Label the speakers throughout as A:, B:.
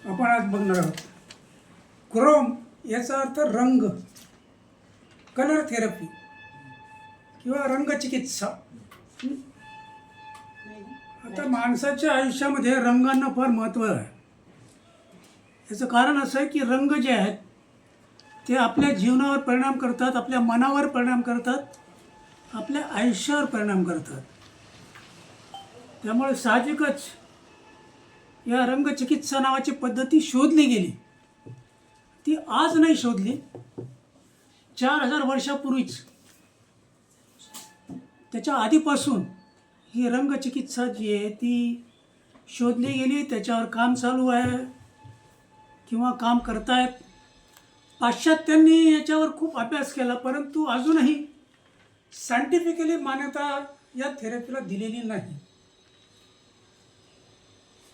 A: आपण आज बघणार आहोत क्रोम, याचा अर्थ रंग, कलर थेरपी किंवा रंगचिकित्सा. आता माणसाच्या आयुष्यामध्ये रंगांना फार महत्त्व आहे. याचं कारण असं आहे की रंग जे आहेत ते आपल्या जीवनावर परिणाम करतात, आपल्या मनावर परिणाम करतात, आपल्या आयुष्यावर परिणाम करतात. त्यामुळे साहजिकच या रंगचिकित्सा नावाची पद्धती शोधली गेली. ती आज नाही शोधली, 4000 वर्षापूर्वीच, त्याच्या आधीपासून ही रंगचिकित्सा जी आहे ती शोधली गेली. त्याच्यावर काम चालू आहे किंवा काम करतायत. पाश्चात्यांनी याच्यावर खूप अभ्यास केला, परंतु अजूनही सायंटिफिकली मान्यता या थेरपीला दिलेली नाही.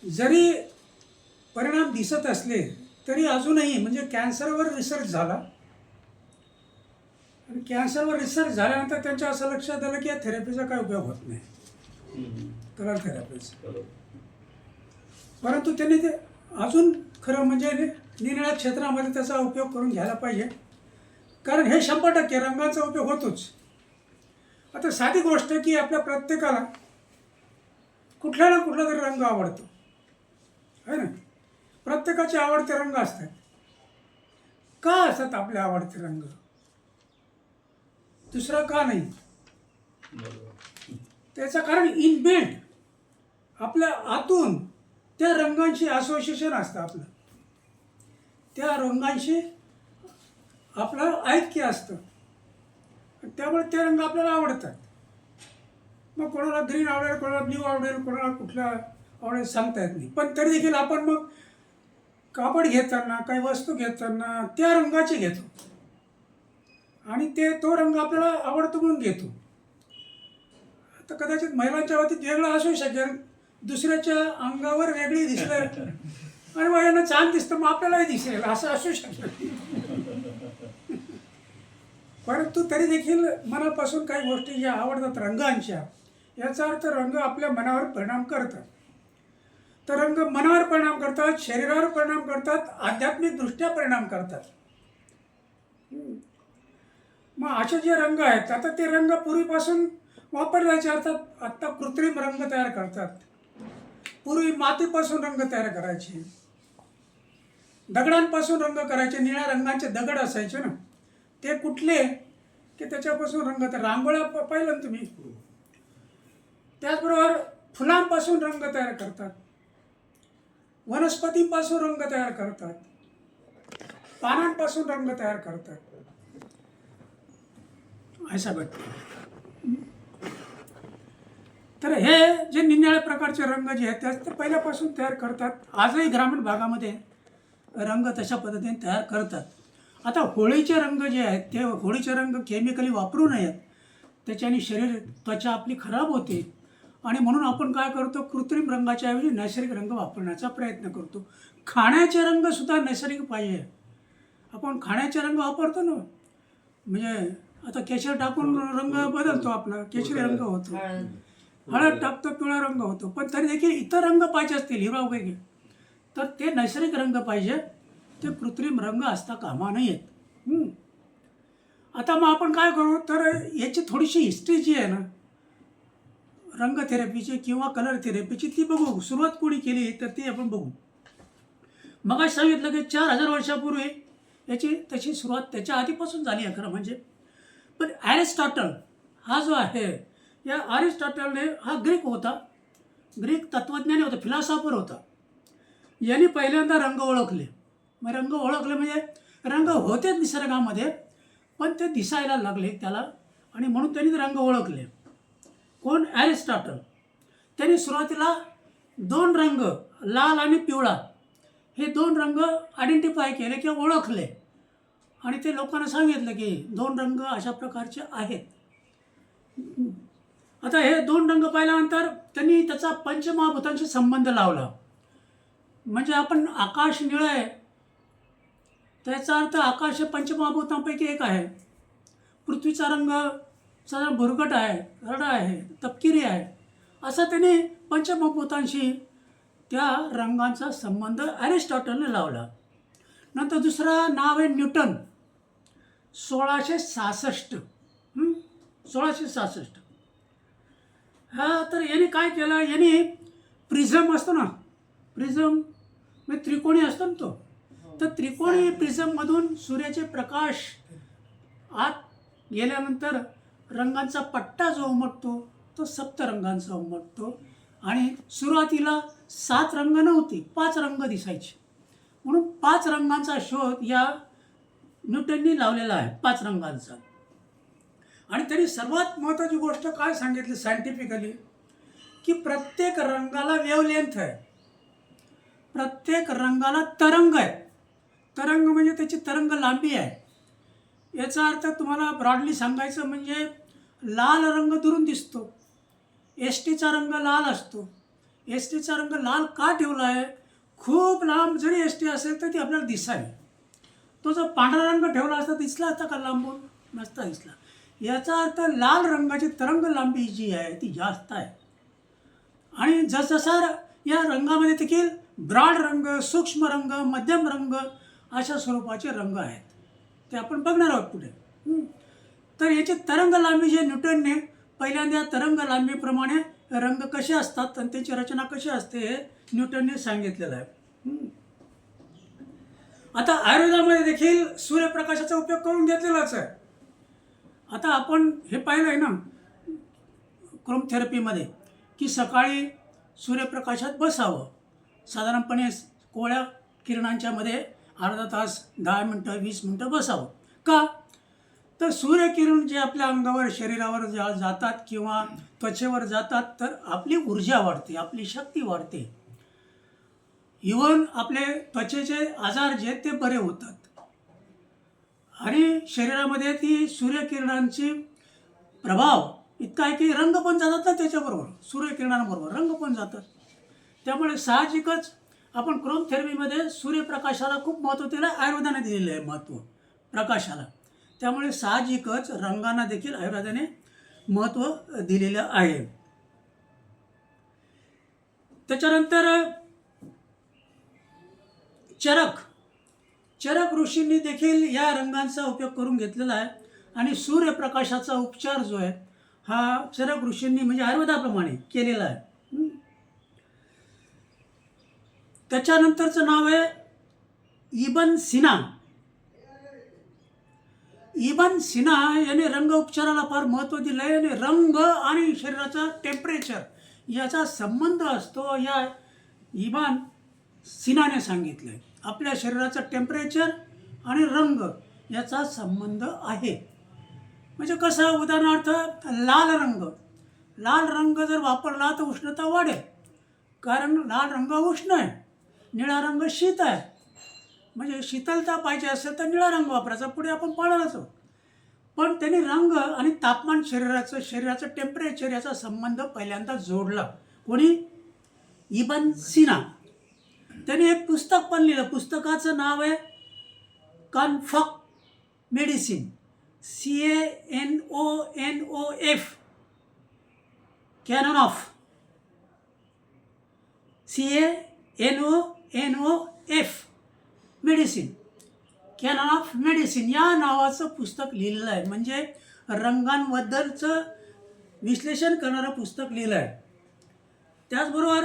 A: जरी परिणाम दिसत असले तरी अजूनही, म्हणजे कॅन्सरवर रिसर्च झाला आणि कॅन्सरवर रिसर्च झाल्यानंतर त्यांच्या असं लक्षात आलं की या थेरपीचा काय उपयोग होत नाही, कलर थेरपीचा. परंतु त्यांनी ते अजून खरं म्हणजे निरनिराळ्या क्षेत्रामध्ये त्याचा उपयोग करून घ्यायला पाहिजे, कारण हे 100% रंगाचा उपयोग होतोच. आता साधी गोष्ट की आपल्या प्रत्येकाला कुठला ना कुठला तरी रंग आवडतो, है ना. प्रत्येकाचे आवडते रंग असतात. का असतात आपले आवडते रंग? दुसरा का नाही? त्याचं कारण इनबिल्ट आपल्या आतून त्या रंगांशी असोसिएशन असतं. आपलं त्या रंगांशी आपलं ऐक्य असतं, त्यामुळे ते रंग आपल्याला आवडतात. मग कोणाला ग्रीन आवडेल, कोणाला ब्ल्यू आवडेल, कोणाला कुठला आवडेल सांगता येत नाही. पण तरी देखील आपण मग कापड घेताना, काही वस्तू घेताना त्या रंगाची घेतो आणि तो रंग आपल्याला आवडतो म्हणून घेतो. आता कदाचित महिलांच्या बाबतीत वेगळं असू शकेल, दुसऱ्याच्या अंगावर वेगळी दिसलं आणि मग यांना छान दिसतं, मग आपल्यालाही दिसेल, असं असू शकेल. परंतु तरी देखील मनापासून काही गोष्टी ज्या आवडतात रंगांच्या, याचा अर्थ रंग आपल्या मनावर परिणाम करतात. तर रंग मनावर परिणाम करतात, शरीरावर परिणाम करतात, आध्यात्मिकदृष्ट्या परिणाम करतात. मग असे जे रंग आहेत, आता ते रंग पूर्वीपासून वापरले जायचे. अर्थात आत्ता कृत्रिम रंग तयार करतात. पूर्वी मातीपासून रंग तयार करायचे, दगडांपासून रंग करायचे. निळ्या रंगाचे दगड असायचे ना, ते कुठले की त्याच्यापासून रंग तयार. रांगोळ्या पाहिलं ना तुम्ही. त्याचबरोबर फुलांपासून रंग तयार करतात, वनस्पतींपासून रंग तयार करतात, पानांपासून रंग तयार करतात. अशा घटना. तर हे जे निरनिराळ्या प्रकारचे रंग जे आहेत त्याच ते पहिल्यापासून तयार करतात. आजही ग्रामीण भागामध्ये रंग तशा पद्धतीने तयार करतात. आता होळीचे रंग जे आहेत ते होळीचे रंग केमिकली वापरू नयेत, त्याच्याने त्वचा आपली खराब होते आणि म्हणून आपण काय करतो, कृत्रिम रंगाच्या ऐवजी नैसर्गिक रंग वापरण्याचा प्रयत्न करतो. खाण्याचे रंगसुद्धा नैसर्गिक पाहिजे. आपण खाण्याचे रंग वापरतो ना, म्हणजे आता केशर टाकून रंग बदलतो, आपला केशरी रंग होतो, हळद टाकतो पिवळा रंग होतो. पण तरी देखील इतर रंग पाहिजे असतील, हिरवा वगैरे, तर ते नैसर्गिक रंग पाहिजे, ते कृत्रिम रंग असता कामा नयेत. आता मग आपण काय करू, तर याची थोडीशी हिस्ट्री जी आहे ना रंग थेरपीची किंवा कलर थेरपीची, ती बघू. सुरुवात कोणी केली तर ती आपण बघू. मग सांगितलं की 4000 वर्षापूर्वी याची तशी सुरुवात त्याच्या आधीपासून झाली आहे खरं म्हणजे. पण ॲरिस्टॉटल हा जो आहे, या ॲरिस्टॉटलने, हा ग्रीक होता, ग्रीक तत्त्वज्ञानी होता, फिलॉसॉफर होता. यांनी पहिल्यांदा रंग ओळखले. मग रंग ओळखले म्हणजे रंग होते निसर्गामध्ये, पण ते दिसायला लागले त्याला, आणि म्हणून त्यांनी रंग ओळखले. कोण? ॲरिस्टॉटल. त्यांनी सुरुवातीला 2 रंग, लाल आणि पिवळा, हे 2 रंग आयडेंटिफाय केले किंवा ओळखले आणि ते लोकांना सांगितलं की 2 रंग अशा प्रकारचे आहेत. आता हे 2 रंग पाहिल्यानंतर त्यांनी त्याचा पंचमहाभूतांशी संबंध लावला. म्हणजे आपण आकाश निळं आहे, त्याचा अर्थ आकाश हे पंचमहाभूतांपैकी एक आहे. पृथ्वीचा रंग साधारण भुरकट आहे, रडा आहे, तपकिरी आहे, असं त्यांनी पंचमहाभूतांशी त्या रंगांचा संबंध ॲरिस्टॉटलने लावला. नंतर दुसरा नाव आहे न्यूटन, 1666. 1666. हा, तर यांनी काय केलं, यांनी प्रिझम असतो ना, प्रिझम म्हणजे त्रिकोणी असतो ना तो, तर त्रिकोणी प्रिझममधून सूर्याचे प्रकाश आत गेल्यानंतर रंगांचा पट्टा जो उमटतो तो सप्तरंगांचा उमटतो. आणि सुरुवातीला 7 रंग नव्हते, 5 रंग दिसायचे, म्हणून 5 रंगांचा शोध या न्यूटननी लावलेला आहे, 5 रंगांचा. आणि त्यांनी सर्वात महत्त्वाची गोष्ट काय सांगितली सायंटिफिकली, की प्रत्येक रंगाला वेवलेंथ आहे, प्रत्येक रंगाला तरंग आहे. तरंग म्हणजे त्याची तरंग लांबी आहे. याचा अर्थ तुम्हाला ब्रॉडली सांगायचं म्हणजे लाल रंग दुरून दिसतो, एस टीचा रंग लाल असतो. एस टीचा रंग लाल का ठेवला आहे, खूप लांब जरी एस टी असेल तर ती आपल्याला दिसावी. तो जर पांढरा रंग ठेवला असता दिसला असता का लांबून, नसता दिसला. याचा अर्थ लाल रंगाची तरंग लांबी जी आहे ती जास्त आहे. आणि जसजसा या रंगामध्ये देखील ब्रॉड रंग, सूक्ष्म रंग, मध्यम रंग अशा स्वरूपाचे रंग आहेत, ते आपण बघणार आहोत पुढे. तर याची तरंग लांबी जे न्यूटनने पहिल्यांदा तरंग लांबीप्रमाणे रंग कसे असतात आणि त्याची रचना कशी असते हे न्यूटनने सांगितलेलं आहे. आता आयुर्वेदामध्ये देखील सूर्यप्रकाशाचा उपयोग करून घेतलेलाच आहे. आता आपण हे पाहिलं आहे ना क्रोमथेरपीमध्ये, की सकाळी सूर्यप्रकाशात बसावं, साधारणपणे कोवळ्या किरणांच्या मध्ये अर्धा तास, 10 मिनटं, 20 मिनटं बसावं. का, तर सूर्यकिरण जे आपल्या अंगावर, शरीरावर जातात किंवा त्वचेवर जातात तर आपली ऊर्जा वाढते, आपली शक्ती वाढते. इव्हन आपले त्वचेचे आजार जे ते बरे होतात. आणि शरीरामध्ये ती सूर्यकिरणांची प्रभाव इतका आहे की रंग पण जातात ना त्याच्याबरोबर, सूर्यकिरणांबरोबर रंग पण जातात. त्यामुळे साहजिकच आपण क्रोमथेरपीमध्ये सूर्यप्रकाशाला खूप महत्त्व दिलं आहे, आयुर्वेदाने दिलेलं आहे महत्त्व प्रकाशाला. त्यामुळे साहजिकच रंगांना देखील आयुर्वेदाने महत्त्व दिलेलं आहे. त्याच्यानंतर चरक ऋषींनी देखील या रंगांचा उपयोग करून घेतलेला आहे. आणि सूर्यप्रकाशाचा उपचार जो आहे हा चरक ऋषींनी म्हणजे आयुर्वेदाप्रमाणे केलेला आहे. त्याच्यानंतरचं नाव आहे इबन सिना. इबन सिना याने रंग उपचाराला फार महत्त्व दिलं आहे. आणि रंग आणि शरीराचा टेम्परेचर याचा संबंध असतो या इबन सिनाने सांगितलं आहे. आपल्या शरीराचं टेम्परेचर आणि रंग याचा संबंध आहे. म्हणजे कसं, उदाहरणार्थ लाल रंग जर वापरला तर उष्णता वाढेल, कारण लाल रंग उष्ण आहे. निळा रंग शीत आहे, म्हणजे शीतलता पाहिजे असेल तर निळा रंग वापरायचा, पुढे आपण पाळणारच आहोत. पण त्यांनी रंग आणि तापमान, शरीराचं टेम्परेचर याचा संबंध पहिल्यांदा जोडला. कोणी, इबन सिना. त्यांनी एक पुस्तक पण लिहिलं, पुस्तकाचं नाव आहे canon of medicine, CANONOF, canon of, CANONOF medicine, canon of medicine या नावाचं पुस्तक लिहिलेलं आहे. म्हणजे रंगांबद्दलचं विश्लेषण करणारं पुस्तक लिहिलं आहे. त्याचबरोबर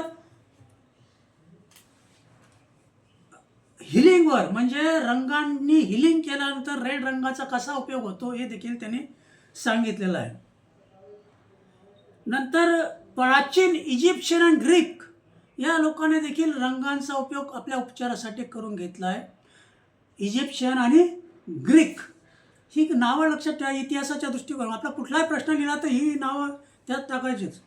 A: हिलिंगवर, म्हणजे रंगांनी हिलिंग केल्यानंतर रेड रंगाचा कसा उपयोग होतो हे देखील त्यांनी सांगितलेलं आहे. नंतर प्राचीन इजिप्शियन आणि ग्रीक या लोकांनी देखील रंगांचा उपयोग आपल्या उपचारासाठी करून घेतला आहे. इजिप्शियन आणि ग्रीक ही नावं लक्षात ठेवा. इतिहासाच्या दृष्टिकोनातून आपला कुठलाही प्रश्न लिहिला तर ही नावं त्यात टाकायचीच.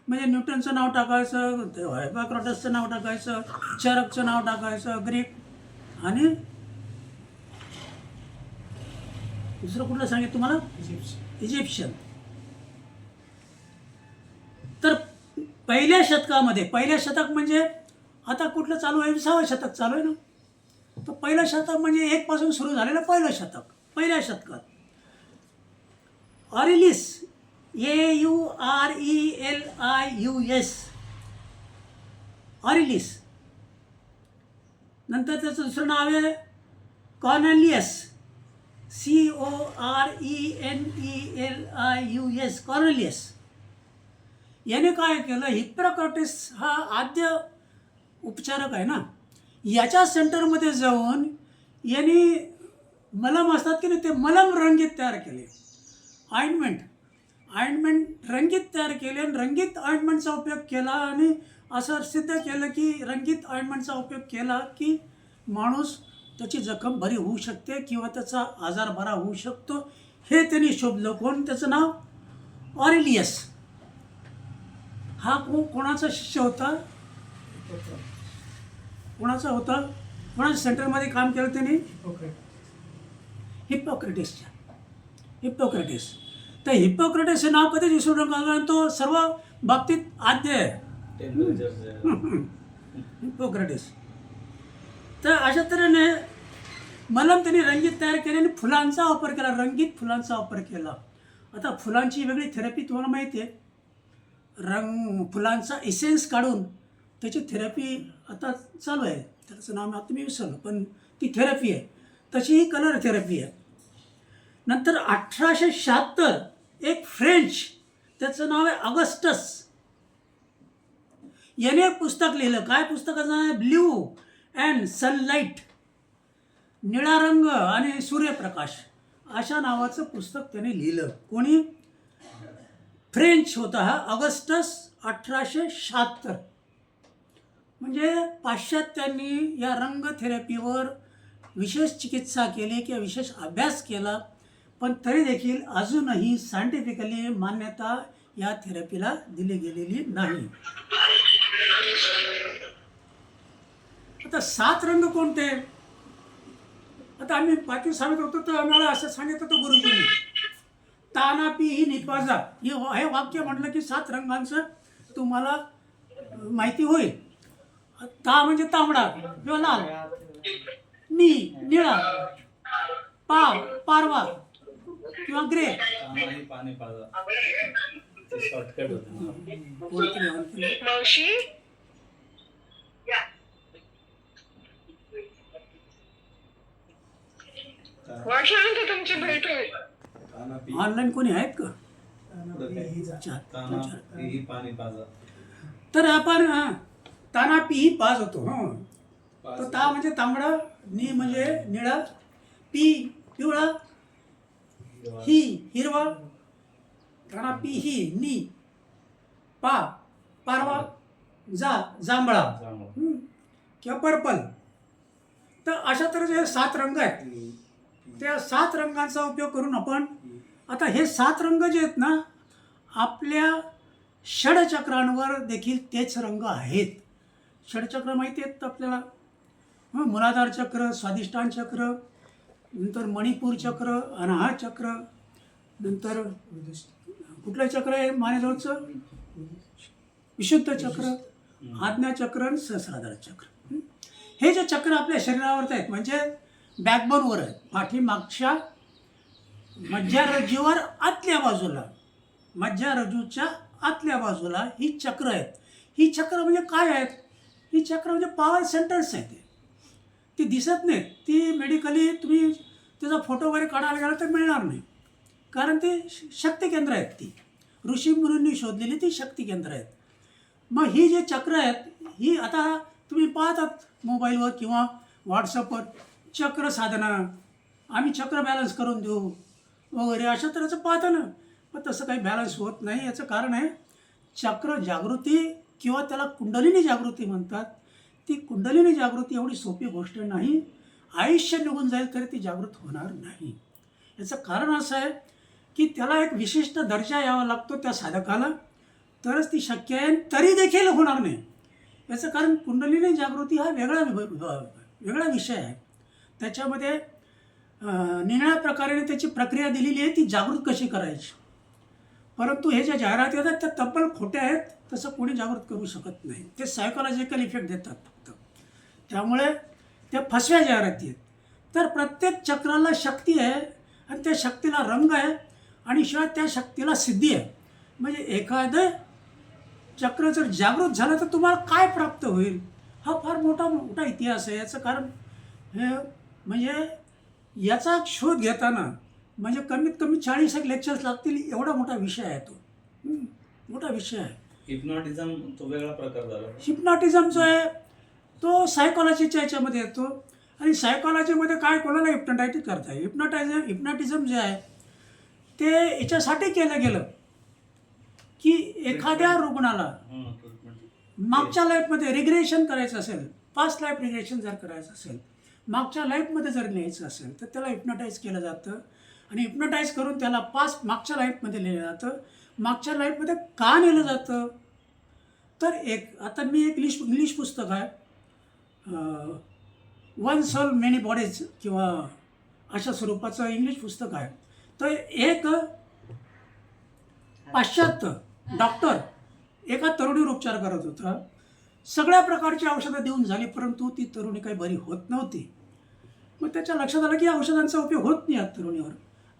A: म्हणजे न्यूटनचं नाव टाकायचं, हिप्पॉक्रेटसचं नाव टाकायचं, चरकचं नाव टाकायचं, ग्रीक आणि दुसरं कुठलं सांगितलं तुम्हाला, इजिप्शियन. तर पहिल्या शतक म्हणजे आता कुठलं चालू आहे, 20वे शतक चालू आहे ना. तर पहिलं शतक म्हणजे 1 पासून सुरू झालेलं पहिलं शतक. पहिल्या शतकात ऑरिलिस, AURELIUS, ऑरिलिस. नंतर त्याचं दुसरं नाव आहे कॉर्नेलियस, CORENELIUS, कॉर्नेलियस. याने काय केलं, हिप्पोक्रेटिस हा आद्य उपचारक आहे ना, याच्या सेंटरमध्ये जाऊन यांनी मलम असतात की नाही, ते मलम रंगीत तयार केले. ऑइंटमेंट रंगीत तयार केले आणि रंगीत ऑइंटमेंटचा उपयोग केला आणि असं सिद्ध केलं की रंगीत ऑइंटमेंटचा उपयोग केला की माणूस त्याची जखम बरी होऊ शकते किंवा त्याचा आजार बरा होऊ शकतो. हे त्यांनी शोधलं. कोण? त्याचं नाव ऑरिलियस. हा कोणाचा शिष्य होता? कोणाचा होता? कोणाच्या सेंटरमध्ये काम केलं त्यांनी? हिप्पोक्रेटिसच्या. हिप्पोक्रेटिस. तर हिप्पोक्रेटिस हे नाव कधीच विसरू नका, कारण तो सर्व बाबतीत आद्य आहे. हिप्पोक्रेटिस. तर अशा तऱ्हेने मलम त्यांनी रंगीत तयार केले आणि फुलांचा वापर केला, रंगीत फुलांचा वापर केला. आता फुलांची वेगळी थेरपी तुम्हाला माहिती आहे. फुलांचा इसेन्स काढून त्याची थेरपी आता चालू आहे. त्याचं नाव आता मी विसरलो, पण ती थेरपी आहे. तशी ही कलर थेरपी आहे. नंतर 1876 एक फ्रेंच, त्याचं नाव आहे ऑगस्टस, याने एक पुस्तक लिहिलं. काय पुस्तकाचं नाव आहे? ब्ल्यू अँड सनलाईट, निळा रंग आणि सूर्यप्रकाश, अशा नावाचं पुस्तक त्याने लिहिलं. कोणी? फ्रेंच होता हा ऑगस्टस, 1876. म्हणजे पाश्चात्यांनी या रंग थेरपीवर विशेष चिकित्सा केली किंवा विशेष अभ्यास केला, पण तरी देखील अजूनही सायंटिफिकली मान्यता या थेरपीला दिली गेलेली नाही. आता 7 रंग कोणते? आता आम्ही पाचवी सांगत होतो तर आम्हाला असं सांगितलं होतं गुरुजींनी, ताना पी ही निपाजा, हे वाक्य म्हटलं की 7 रंगांचं तुम्हाला माहिती होईल. ता म्हणजे तांबडा किंवा लाल, निळा, पारवा किंवा ग्रे. ऑनलाईन कोणी आहेत का? तर आपण ताना पी ही पाज होतो. तर ता म्हणजे तांबडा, नी म्हणजे निळा, पी पिवळा, ही हिरवा, ताना पी ही नी, पारवा, जांभळा किंवा पर्पल. तर अशा तऱ्हेचे 7 रंग आहेत. त्या 7 रंगांचा उपयोग करून आपण आता हे 7 रंग जे आहेत ना, आपल्या षडचक्रांवर देखील तेच रंग आहेत. षडचक्र माहिती आहेत आपल्याला? मूलाधार चक्र, स्वाधिष्ठान चक्र, नंतर मणिपूर चक्र, अनाहत चक्र, नंतर कुठलं चक्र आहे मानेजवळचं? विशुद्ध चक्र, आज्ञाचक्र आणि सहस्राधार चक्र. हे जे चक्र आपल्या शरीरावर आहेत म्हणजे बॅकबोनवर आहेत, पाठीमागच्या मज्जारज्जूवर आतल्या बाजूला, मज्जारज्जूच्या आतल्या बाजूला ही चक्र आहेत. ही चक्र म्हणजे काय आहेत? ही चक्र म्हणजे पॉवर सेंटर्स आहेत. ती दिसत नाहीत. ती मेडिकली तुम्ही त्याचा फोटो वगैरे काढायला गेला तर मिळणार नाही, कारण ते शक्ती केंद्र आहेत. ती ऋषीमुनींनी शोधलेली ती शक्ती केंद्र आहेत. मग ही जे चक्र आहेत ही आता तुम्ही पाहतात मोबाईलवर किंवा व्हॉट्सअपवर, चक्र साधना, आम्ही चक्र बॅलन्स करून देऊ वगैरे अशा तऱ्हेचं पाहतं ना. पण तसं काही बॅलन्स होत नाही. याचं कारण आहे चक्र जागृती किंवा त्याला कुंडलिनी जागृती म्हणतात. ती कुंडलिनी जागृती एवढी सोपी गोष्ट नाही. आयुष्य निघून जाईल तरी ती जागृत होणार नाही. याचं कारण असं आहे की त्याला एक विशिष्ट दर्जा यावा लागतो त्या साधकाला, तरच ती शक्य आहे. तरी देखील होणार नाही. याचं कारण कुंडलिनी जागृती हा वेगळा विषय आहे. त्याच्यामध्ये निळ्या प्रकारे त्याची प्रक्रिया दिलेली आहे, ती जागृत कशी करायची. परंतु हे ज्या जाहिराती येतात त्या तब्बल खोट्या आहेत. तसं कोणी जागृत करू शकत नाही. ते सायकोलॉजिकल इफेक्ट देतात फक्त. त्यामुळे त्या फसव्या जाहिराती आहेत. तर प्रत्येक चक्राला शक्ती आहे आणि त्या शक्तीला रंग आहे आणि शिवाय त्या शक्तीला सिद्धी आहे. म्हणजे एखादं चक्र जर जागृत झालं तर तुम्हाला काय प्राप्त होईल, हा फार मोठा मोठा इतिहास आहे. याचं कारण हे म्हणजे याचा शोध घेताना म्हणजे कमीत कमी 40 एक लेक्चर्स लागतील, एवढा मोठा विषय आहे तो. मोठा विषय आहे.
B: हिप्नॉटिझम तो वेगळा प्रकार झाला.
A: हिप्नॉटिझम जो आहे तो सायकॉलॉजीच्या याच्यामध्ये येतो. आणि सायकॉलॉजीमध्ये काय कोणाला हिप्नोटायटिस करता आहे. हिप्नॉटिझम जे आहे ते याच्यासाठी केलं गेलं की एखाद्या रुग्णाला मागच्या लाईफमध्ये रिग्रेशन करायचं असेल, पास्ट लाईफ रिग्रेशन जर करायचं असेल, मागच्या लाईफमध्ये जर न्यायचं असेल तर त्याला हिप्नोटाईज केलं जातं. आणि हिप्नोटाईज करून त्याला मागच्या लाईफमध्ये नेलं जातं. मागच्या लाईफमध्ये का नेलं जातं तर आता मी एक इंग्लिश पुस्तक आहे, वन सोल मेनी बॉडीज किंवा अशा स्वरूपाचं इंग्लिश पुस्तक आहे. तर एक पाश्चात्य डॉक्टर एका तरुणीवर उपचार करत होता. सगळ्या प्रकारची औषधं देऊन झाली, परंतु ती तरुणी काही बरी होत नव्हती. मग त्याच्या लक्षात आलं की औषधांचा उपयोग होत नाही या तरुणीवर.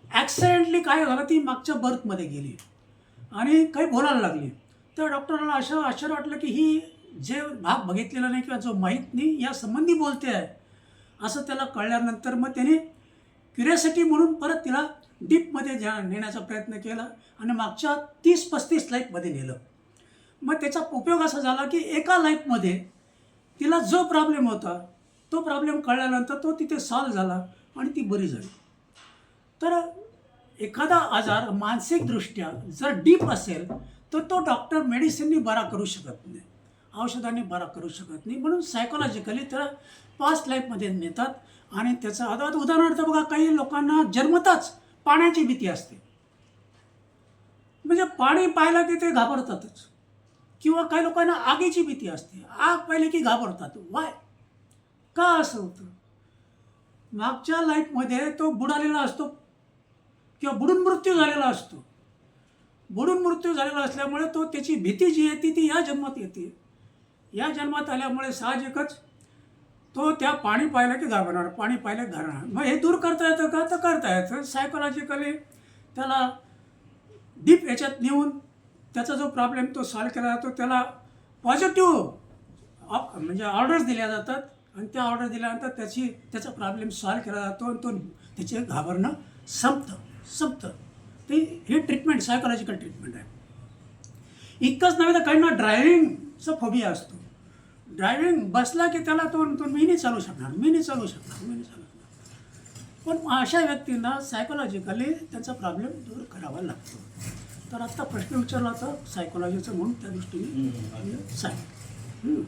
A: ॲक्सिडेंटली काय झालं, ती मागच्या बर्थमध्ये गेली आणि काही बोलायला लागली. तर डॉक्टरांना असं आश्चर्य वाटलं की ही जे भाग बघितलेला नाही किंवा जो माहीत नाही या संबंधी बोलते आहे असं त्याला कळल्यानंतर मग त्याने क्युरिओसिटी म्हणून परत तिला डीपमध्ये नेण्याचा प्रयत्न केला आणि मागच्या 30-35 लाईफमध्ये नेलं. मग त्याचा उपयोग असा झाला की एका लाईफमध्ये तिला जो प्रॉब्लेम होता तो प्रॉब्लेम कळल्यानंतर तो तिथे सॉल्व झाला आणि ती बरी झाली. तर एखादा आजार मानसिकदृष्ट्या जर डीप असेल तर तो डॉक्टर मेडिसिननी बरा करू शकत नाही, औषधांनी बरा करू शकत नाही. म्हणून सायकोलॉजिकली त्याला पास्ट लाईफमध्ये नेतात. आणि त्याचं आता उदाहरणार्थ बघा, काही लोकांना जन्मताच पाण्याची भीती असते, म्हणजे पाणी पाहिलं की ते घाबरतातच. किंवा काही लोकांना आगीची भीती असते, आग पाहिली की घाबरतात. वाय का असं होतं? मागच्या लाईफमध्ये तो बुडालेला असतो किंवा बुडून मृत्यू झालेला असतो. बुडून मृत्यू झालेला असल्यामुळे तो त्याची भीती जी आहे ती या जन्मात येते. या जन्मात आल्यामुळे साहजिकच तो त्या पाणी पाहिलं की घाबरणार, पाणी पाहिलं की घाबरणार. मग हे दूर करता येतं का? तर करता येतं. सायकोलॉजिकली त्याला डीप याच्यात नेऊन त्याचा जो प्रॉब्लेम तो सॉल्व केला जातो. त्याला पॉझिटिव्ह म्हणजे ऑर्डर्स दिल्या जातात आणि त्या ऑर्डर दिल्यानंतर त्याचा प्रॉब्लेम सॉल्व केला जातो आणि तो त्याचे घाबरणं संपतं. ते ही ट्रीटमेंट सायकोलॉजिकल ट्रीटमेंट आहे. इतकंच नव्हे तर काहींना ड्रायव्हिंगचा फोबिया असतो. ड्रायव्हिंग बसला की त्याला तो मी नाही चालू शकणार. पण अशा व्यक्तींना सायकोलॉजिकली त्यांचा प्रॉब्लेम दूर करावा लागतो. तर आत्ता प्रश्न विचारला होता सायकोलॉजीचं, म्हणून त्या दृष्टीने सांग.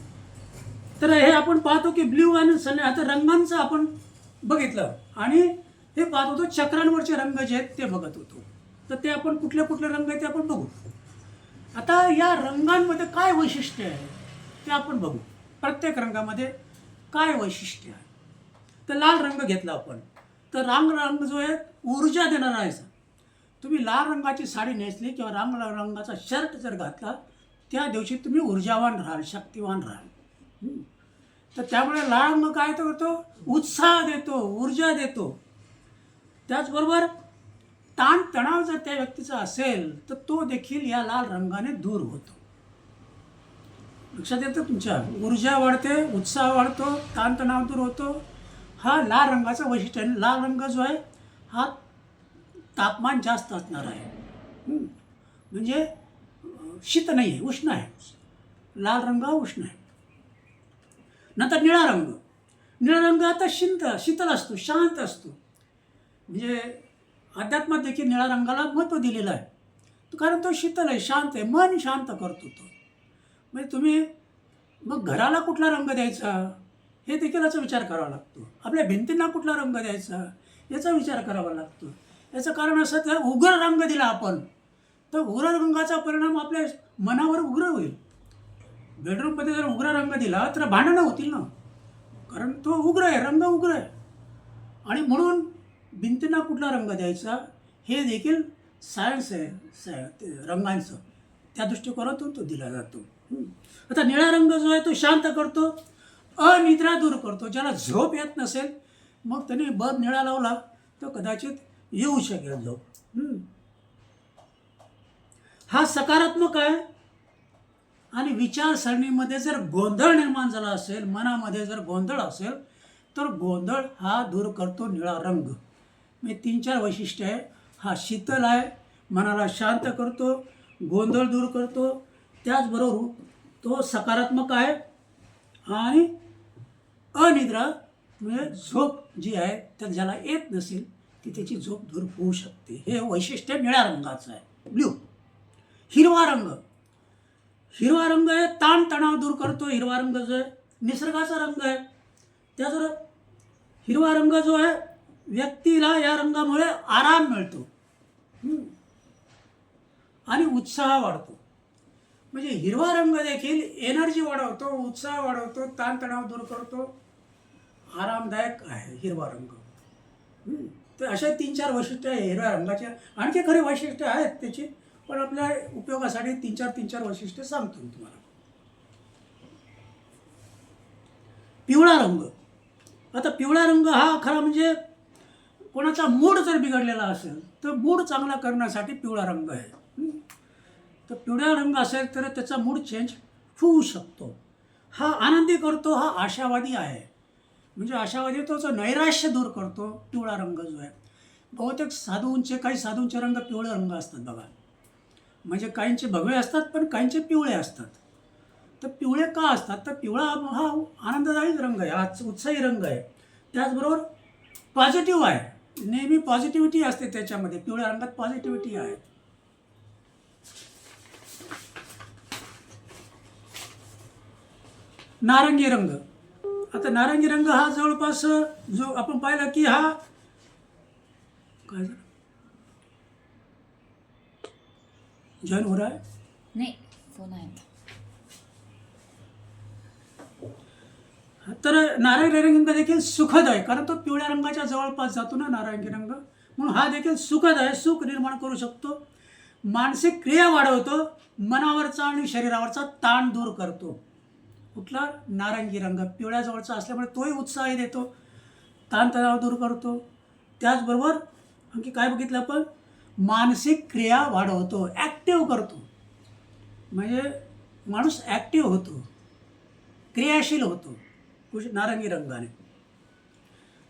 A: तर हे आपण पाहतो की ब्ल्यू आणि सने आता रंगांचं आपण बघितलं आणि हे पाहत होतो चक्रांवरचे रंग जे आहेत ते बघत होतो. तर ते आपण कुठले रंग आहेत ते आपण बघू. आता या रंगांमध्ये काय वैशिष्ट्य आहे ते आपण बघू. प्रत्येक रंगामध्ये काय वैशिष्ट्य आहे. तर लाल रंग घेतला आपण, तर रंग जो आहे ऊर्जा देणारा आहे. तुम्ही लाल रंगाची साडी नेसली किंवा रंगाचा शर्ट जर घातला त्या दिवशी तुम्ही ऊर्जावान राहाल, शक्तिवान राहाल. तर त्यामुळे लाल रंग काय करतो? उत्साह देतो, ऊर्जा देतो. त्याचबरोबर ताणतणाव जर त्या व्यक्तीचा असेल तर तो देखील या लाल रंगाने दूर होतो. लक्षात येतं तुमच्या? ऊर्जा वाढते, उत्साह वाढतो, ताणतणाव दूर होतो. हा लाल रंगाचा वैशिष्ट्य आहे. लाल रंग जो आहे हा तापमान जास्त असणार आहे, म्हणजे शीत नाही आहे, उष्ण आहे. लाल रंग उष्ण आहे. नंतर निळा रंग आता शीतल असतो, शांत असतो. म्हणजे अध्यात्मात देखील निळ्या रंगाला महत्त्व दिलेलं आहे, कारण तो शीतल आहे, शांत आहे, मन शांत करतो तो. म्हणजे तुम्ही मग घराला कुठला रंग द्यायचा हे देखील याचा विचार करावा लागतो. आपल्या भिंतींना कुठला रंग द्यायचा याचा विचार करावा लागतो. याचं कारण असं, जर उग्र रंग दिला आपण तर उग्र रंगाचा परिणाम आपल्या मनावर उग्र होईल. बेडरूममध्ये जर उग्र रंग दिला तर भांडणं होतील ना, कारण तो उग्र आहे, रंग उग्र आहे. आणि म्हणून भिंतींना कुठला रंग द्यायचा हे देखील सायन्स आहे रंगांचं, त्या दृष्टिकोनातून तो दिला जातो. आता निळा रंग जो आहे तो शांत करतो, अनिद्रा दूर करतो. ज्याला झोप येत नसेल मग त्याने बल्ब निळा लावला तर कदाचित येऊ शकेल झोप. हा सकारात्मक आहे आणि विचारसरणीमध्ये जर गोंधळ निर्माण झाला असेल, मनामध्ये जर गोंधळ असेल, तर गोंधळ हा दूर करतो निळा रंग. म्हणजे 3-4 वैशिष्ट्य आहे. हा शीतल आहे, मनाला शांत करतो, गोंधळ दूर करतो, त्याचबरोबर तो सकारात्मक आहे आणि अनिद्रा म्हणजे झोप जी आहे तर ज्याला येत नसेल ती त्याची झोप दूर होऊ शकते. हे वैशिष्ट्य निळ्या रंगाचं आहे. ब्ल्यू. हिरवा रंग. हिरवा रंग आहे ताणतणाव दूर करतो. हिरवा रंग जो आहे निसर्गाचा रंग आहे. त्याचबरोबर हिरवा रंग जो आहे व्यक्तीला या रंगामुळे आराम मिळतो आणि उत्साह वाढतो. म्हणजे हिरवा रंग देखील एनर्जी वाढवतो, उत्साह वाढवतो, ताणतणाव दूर करतो, आरामदायक आहे हिरवा रंग. तर अशा 3-4 वैशिष्ट्य आहे हिरव्या रंगाच्या. आणखी खरे वैशिष्ट्य आहेत त्याची, पण आपल्या उपयोगासाठी 3-4 वैशिष्ट्य सांगतो मी तुम्हाला. पिवळा रंग. आता पिवळा रंग हा खरा म्हणजे कोणाचा मूड जर बिघडलेला असेल तर मूड चांगला करण्यासाठी पिवळा रंग आहे. तर पिवळा रंग असेल तर त्याचा मूड चेंज होऊ शकतो. हा आनंदी करतो, हा आशावादी आहे. म्हणजे आशावादी तो जो नैराश्य दूर करतो पिवळा रंग जो आहे. बहुतेक काही साधूंचे रंग पिवळे रंग असतात बघा. म्हणजे काहींचे भगवे असतात पण काहींचे पिवळे असतात. तर पिवळे का असतात तर पिवळा हा आनंददायी रंग आहे, हा उत्साही रंग आहे. त्याचबरोबर पॉझिटिव्ह आहे, नेहमी पॉझिटिव्हिटी असते त्याच्यामध्ये. पिवळ्या रंगात पॉझिटिव्हिटी आहे. नारंगी रंग. आता नारंगी रंग हा जवळपास जो आपण पाहिला की हा काय जॉईन हो रहा है
C: नाही फोन आहे.
A: तर नारंगी रंग देखील सुखद आहे, कारण तो पिवळ्या रंगाच्या जवळपास जातो ना नारंगी रंग. म्हणून हा देखील सुखद आहे, सुख निर्माण करू शकतो, मानसिक क्रिया वाढवतो, मनावरचा आणि शरीरावरचा ताण दूर करतो. कुठला? नारंगी रंग पिवळ्या जवळचा असल्यामुळे तोही उत्साही देतो, ताणतणाव दूर करतो. त्याचबरोबर आणखी काय बघितलं आपण? मानसिक क्रिया वाढवतो, ॲक्टिव्ह करतो. म्हणजे माणूस ॲक्टिव्ह होतो, क्रियाशील होतो नारंगी रंगाने.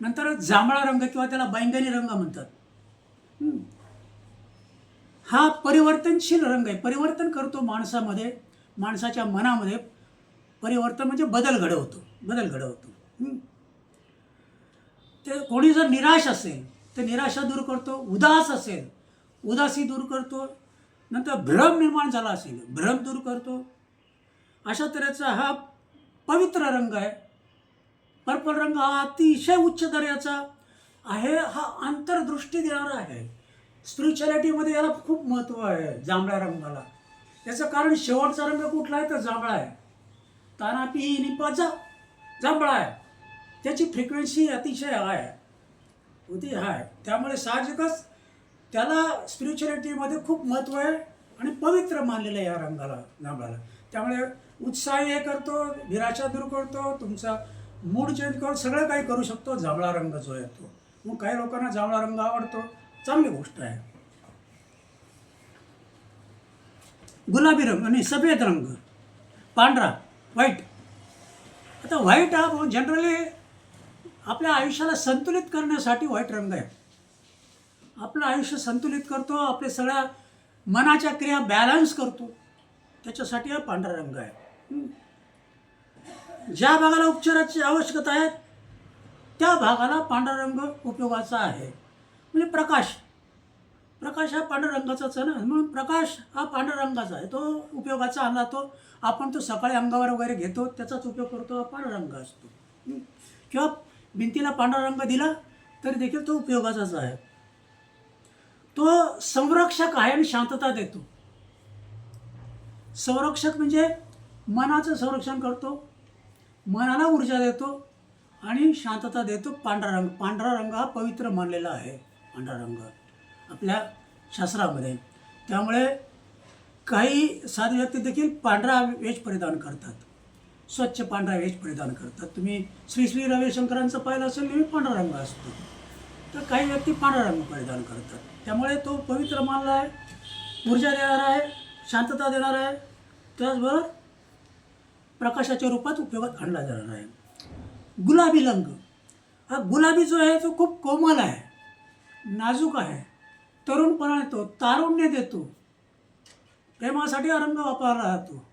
A: नंतर जांभळा रंग किंवा त्याला बैंगनी रंग म्हणतात. हा परिवर्तनशील रंग आहे, परिवर्तन करतो माणसामध्ये, माणसाच्या मनामध्ये परिवर्तन म्हणजे बदल घडवतो. ते कोणी जर निराश असेल तर निराशा दूर करतो, उदास असेल उदासी दूर करतो, नंतर भ्रम निर्माण झाला असेल भ्रम दूर करतो. अशा तऱ्हेचा हा पवित्र रंग आहे. पर्पल रंग हा अतिशय उच्च दर्जाचा आहे, हा अंतर्दृष्टी देणारा आहे. स्पिरिच्युअलिटीमध्ये याला खूप महत्त्व आहे जांभळ्या रंगाला. याचं कारण शेवटचा रंग कुठला आहे तर जांभळा आहे. तानापी निपाचा जांभळा आहे, त्याची फ्रिक्वेन्सी अतिशय आहे. त्यामुळे साहजिकच त्याला स्पिरिच्युअलिटीमध्ये खूप महत्त्व आहे आणि पवित्र मानलेलं आहे या रंगाला, जांभळाला. त्यामुळे उत्साही हे करतो, निराशा दूर करतो, तुमचा मूड चेंज करून सगळं काही करू शकतो जांभळा रंग जो आहे तो. मग काही लोकांना जांभळा रंग आवडतो, चांगली गोष्ट आहे. गुलाबी रंग आणि सफेद रंग, पांढरा, व्हाईट. आता व्हाईट हा जनरली आपल्या आयुष्याला संतुलित करण्यासाठी व्हाईट रंग आहे. आपलं आयुष्य संतुलित करतो, आपल्या सगळ्या मनाच्या क्रिया बॅलन्स करतो, त्याच्यासाठी हा पांढरा रंग आहे. ज्या भागाला उपचाराची आवश्यकता आहे त्या भागाला पांढरा रंग उपयोगाचा आहे. म्हणजे प्रकाश हा पांढऱ्या रंगाचाच आहे ना, म्हणून प्रकाश हा पांढऱ्या रंगाचा आहे, तो उपयोगाचा आणला. तो आपण तो सकाळी अंगावर वगैरे घेतो त्याचाच उपयोग करतो, हा पांढरा रंग असतो. किंवा भिंतीला पांढरा रंग दिला तरी देखील तो उपयोगाचाच आहे. तो संरक्षक आहे आणि शांतता देतो. संरक्षक म्हणजे मनाचं संरक्षण करतो, मनाला ऊर्जा देतो आणि शांतता देतो. पांढरा रंग हा पवित्र मानलेला आहे, पांढरा रंग आपल्या शास्त्रामध्ये. त्यामुळे काही साधू व्यक्ती देखील पांढरा वेश परिधान करतात, स्वच्छ पांढरा वेश परिधान करतात. तुम्ही श्री रविशंकरांचं पाहिलं असेल, नेहमी पांढरा रंग असतो. तर काही व्यक्ती पांढरा रंग परिधान करतात. त्यामुळे तो पवित्र मानला आहे, ऊर्जा देणारा आहे, शांतता देणारा आहे, त्याचबरोबर प्रकाशाच्या रूपात उपयोगात आणला जाणार आहे. गुलाबी रंग, हा गुलाबी जो आहे तो खूप कोमल आहे, नाजूक आहे, तरुणपणा येतो, तारुण्य देतो. प्रेमासाठी हा रंग वापरला जातो.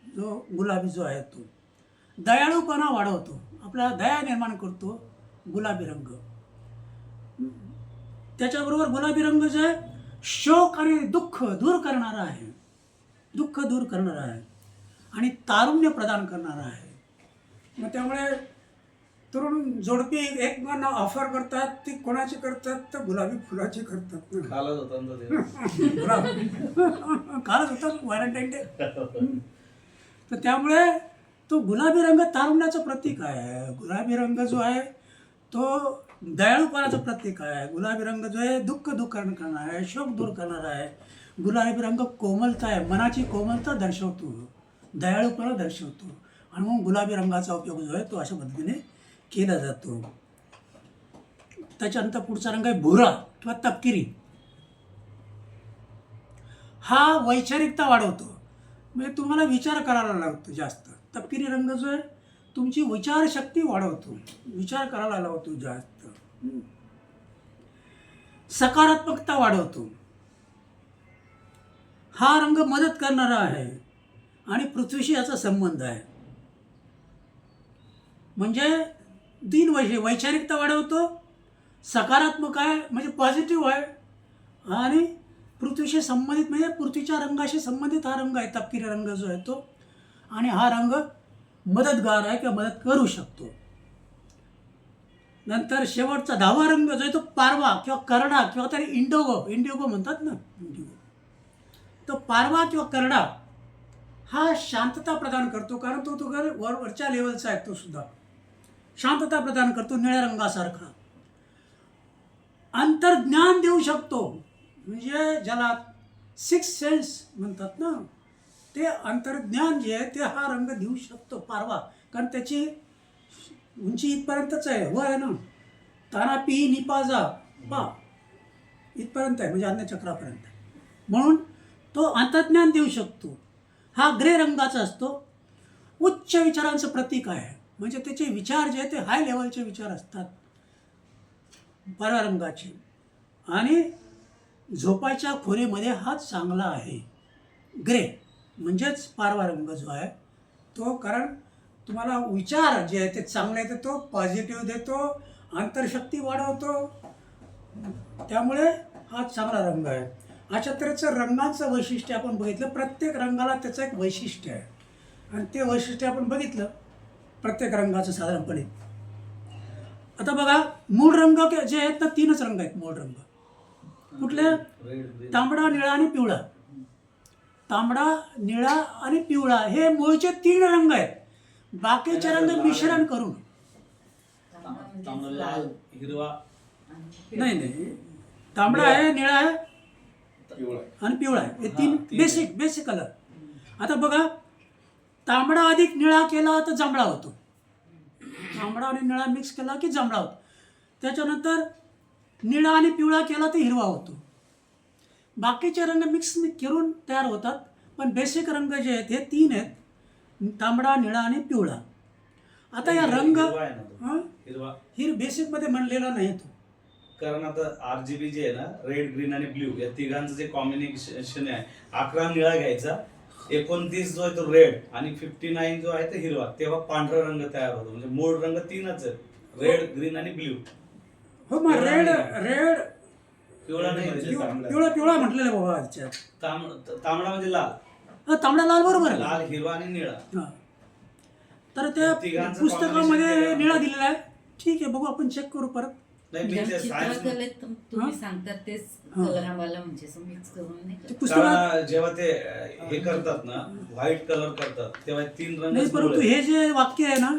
A: जो गुलाबी जो आहे तो दयाळूपणा वाढवतो, आपल्याला दया निर्माण करतो गुलाबी रंग. त्याच्याबरोबर गुलाबी रंग जो आहे शोक आणि दुःख दूर करणारा आहे, दुःख दूर करणारा आहे आणि तारुण्य प्रदान करणारा आहे. मग त्यामुळे तरुण जोडपी एकमेकांना ऑफर करतात, ती कोणाची करतात तर गुलाबी फुलाची करतात.
B: कालच होता ना तो ते.
A: कालच होता व्हॅलेंटाईन डे. तर त्यामुळे तो गुलाबी रंग तारुण्याचं प्रतीक आहे. गुलाबी रंग जो आहे तो दयाळूपणाचं प्रतीक आहे. गुलाबी रंग जो आहे दुःख दूर करणारा आहे, शोक दूर करणारा आहे. गुलाबी रंग कोमलता आहे, मनाची कोमलता दर्शवतो, दयाळूपणा दर्शवतो. आणि मग गुलाबी रंगाचा उपयोग जो आहे तो अशा पद्धतीने केला जातो. त्याच्यानंतर पुढचा रंग आहे भुरा किंवा तपकिरी. हा वैचारिकता वाढवतो, म्हणजे तुम्हाला विचार करायला लागतो जास्त. तपकिरी रंग जो आहे तुमची विचारशक्ती वाढवतो, विचार करायला लावतो जास्त. सकारात्मकता वाढवतो. हा रंग मदत करणारा आहे आणि पृथ्वीशी याचा संबंध आहे. म्हणजे तीन वैचारिकता वाढवतो, सकारात्मक आहे म्हणजे पॉझिटिव्ह आहे आणि पृथ्वीशी संबंधित म्हणजे पृथ्वीच्या रंगाशी संबंधित हा रंग आहे तपकिरी रंग जो आहे तो. आणि हा रंग मदतगार आहे किंवा मदत करू शकतो. नंतर शेवटचा 10वा रंग जो आहे तो पारवा किंवा करडा किंवा तरी इंडिगो म्हणतात ना, इंडिगो. तो पारवा किंवा करडा हा शांतता प्रदान करतो, कारण तो वरच्या लेवलचा आहे, तो सुद्धा शांतता प्रदान करतो निळ्या रंगासारखा. अंतर्ज्ञान देऊ शकतो, म्हणजे ज्याला सिक्स सेन्स म्हणतात ना, ते अंतर्ज्ञान जे आहे ते हा रंग देऊ शकतो पारवा. कारण त्याची उंची इथपर्यंतच आहे, वर आहे ना, ताना पी निपाजा पा इथपर्यंत आहे, म्हणजे अन्नचक्रापर्यंत आहे. म्हणून तो अंतर्ज्ञान देऊ शकतो. हा ग्रे रंगाचा असतो, उच्च विचारांचं प्रतीक आहे, म्हणजे त्याचे विचार जे आहेत ते हाय लेवलचे विचार असतात पारव्या रंगाचे. आणि झोपायच्या खोलीमध्ये हा चांगला आहे ग्रे, म्हणजेच पारवा रंग जो आहे तो. कारण तुम्हाला विचार जे आहे ते चांगले आहेत, तो पॉझिटिव्ह देतो, अंतर्शक्ती वाढवतो, त्यामुळे हा चांगला रंग आहे. अशा तऱ्हेचं रंगांचं वैशिष्ट्य आपण बघितलं. प्रत्येक रंगाला त्याचं एक वैशिष्ट्य आहे आणि ते वैशिष्ट्य आपण बघितलं प्रत्येक रंगाचं साधारणपणे. आता बघा, मूळ रंग जे आहेत ना, 3च रंग आहेत मूळ रंग. कुठले? तांबडा, निळा आणि पिवळा. तांबडा, निळा आणि पिवळा हे मूळचे 3 रंग आहेत. बाकीचे रंग मिश्रण करून,
B: लाल, हिरवा,
A: नाही, तांबडा आहे, निळा आहे आणि पिवळा आहे, हे 3 बेसिक कलर. आता बघा, तांबडा अधिक निळा केला तर जांभळा होतो, तांबडा आणि निळा मिक्स केला की जांभळा होतो. त्याच्यानंतर निळा आणि पिवळा केला तर हिरवा होतो. बाकीचे रंग मिक्स करून तयार होतात, पण बेसिक रंग जे आहेत हे 3 आहेत, तांबडा, निळा आणि पिवळा. आता या रंग बेसिकमध्ये म्हणलेला नाही तो,
B: कारण आता RGB जे आहे ना, रेड, ग्रीन आणि ब्ल्यू या तिघांचं जे कॉम्बिनेशन आहे, 11 निळा घ्यायचा, 29 जो आहे तो रेड आणि 59 जो आहे तो हिरवा, तेव्हा पांढरा रंग तयार होतो. म्हणजे मूळ रंग 3च आहे, रेड, ग्रीन आणि ब्ल्यू.
A: हो, मग रेड
B: पिवळा नाही,
A: पिवळा म्हटलेलं बाबा.
B: तांबडा म्हणजे लाल,
A: तांबडा लाल बरोबर आहे,
B: लाल, हिरवा आणि निळा.
A: तर त्या पुस्तकामध्ये निळा दिलेला आहे. ठीक आहे, बघू आपण चेक करू परत.
C: चित्रकलेत तुम्ही सांगतात तेच कलर आम्हाला म्हणजे मिक्स करून नाही का?
A: पुस्तकात
B: जेव्हा ते हे करतात ना, व्हाईट कलर करतात, तेव्हा 3 रंग.
A: नाही, परंतु हे जे वाक्य आहे ना,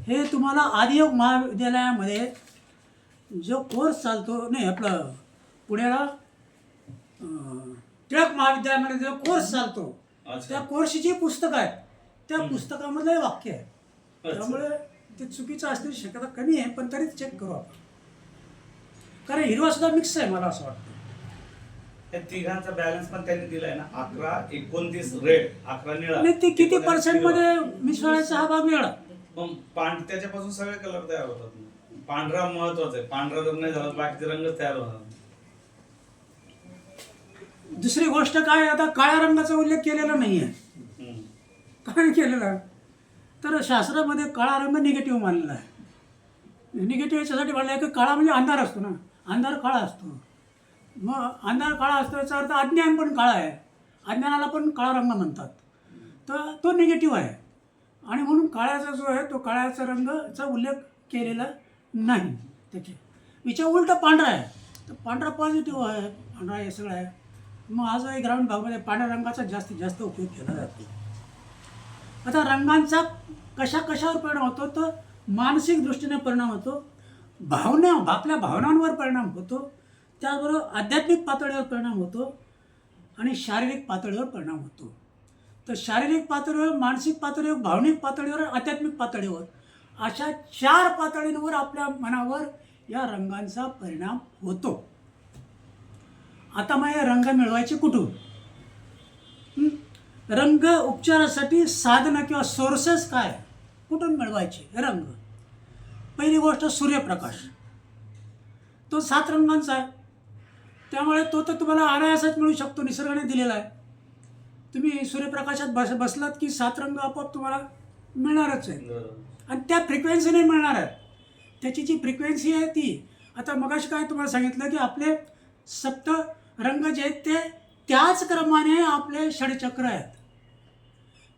A: हे तुम्हाला आदियोग महाविद्यालयामध्ये जो कोर्स चालतो, नाही आपलं पुण्याला टिळक महाविद्यालयामध्ये जो कोर्स चालतो, त्या कोर्सची जी पुस्तकं आहेत त्या पुस्तकामधलं हे वाक्य आहे. त्यामुळे ते चुकीचं असण्याची शक्यता कमी आहे, पण तरीच चेक करू आपण. कारण हिरवा सुद्धा मिक्स आहे मला असं वाटतं.
B: हे तिघांचा बॅलन्स पण त्यांनी दिलाय ना, 11 29 रेड, 11 निळा.
A: आणि ते किती
B: 19
A: पर्सेंट
B: हिरवा.
A: मध्ये मिसळायचा हा भाग वेगळा.
B: मग त्याच्यापासून सगळे कलर तयार होतात. पांढरा महत्वाचा आहे, पांढरा जर नाही झाला बाकीचे रंग तयार होणार.
A: दुसरी गोष्ट काय, आता काळ्या रंगाचा उल्लेख केलेला नाहीये.
B: हम्म.
A: काय केलेला तर शास्त्रामध्ये काळा रंग निगेटिव्ह मानलेला आहे. निगेटिव्ह याच्यासाठी मानलं आहे की काळा म्हणजे अंधार असतो ना, अंधार काळा असतो. मग अंधार काळा असतो याचा अर्थ अज्ञान पण काळा आहे, अज्ञानाला पण काळा रंग म्हणतात. तर तो निगेटिव्ह आहे आणि म्हणून काळ्याचा जो आहे तो काळ्याचा रंगचा उल्लेख केलेला नाही. त्याचे विचार उलटा पांढरा आहे, तर पांढरा पॉझिटिव्ह आहे, पांढरा हे सगळं आहे. मग आजही ग्रामीण भागामध्ये पांढऱ्या रंगाचा जास्तीत जास्त उपयोग केला जातो. आता रंगांचा कशावर परिणाम होतो, तर मानसिक दृष्टीने परिणाम होतो, आपल्या भावनांवर परिणाम होतो, त्याचबरोबर आध्यात्मिक पातळीवर परिणाम होतो आणि शारीरिक पातळीवर परिणाम होतो. तर शारीरिक पातळीवर, मानसिक पातळीवर, भावनिक पातळीवर, आध्यात्मिक पातळीवर अशा 4 पातळींवर आपल्या मनावर या रंगांचा परिणाम होतो. आता मग हे रंग मिळवायचे कुठून? रंग उपचारासाठी साधनं किंवा सोर्सेस काय, कुठून मिळवायचे हे रंग? पहिली गोष्ट सूर्यप्रकाश. तो 7 रंगांचा आहे, त्यामुळे तो तर तुम्हाला अनायासच मिळू शकतो, निसर्गाने दिलेला आहे. तुम्ही सूर्यप्रकाशात बसलात की 7 रंग आपोआप तुम्हाला मिळणारच आहे आणि त्या फ्रिक्वेन्सीने मिळणार आहेत. त्याची जी फ्रिक्वेन्सी आहे ती, आता मगाशी काय तुम्हाला सांगितलं की आपले 7 रंग जे आहेत ते त्याच क्रमाने आपले षडचक्र आहेत.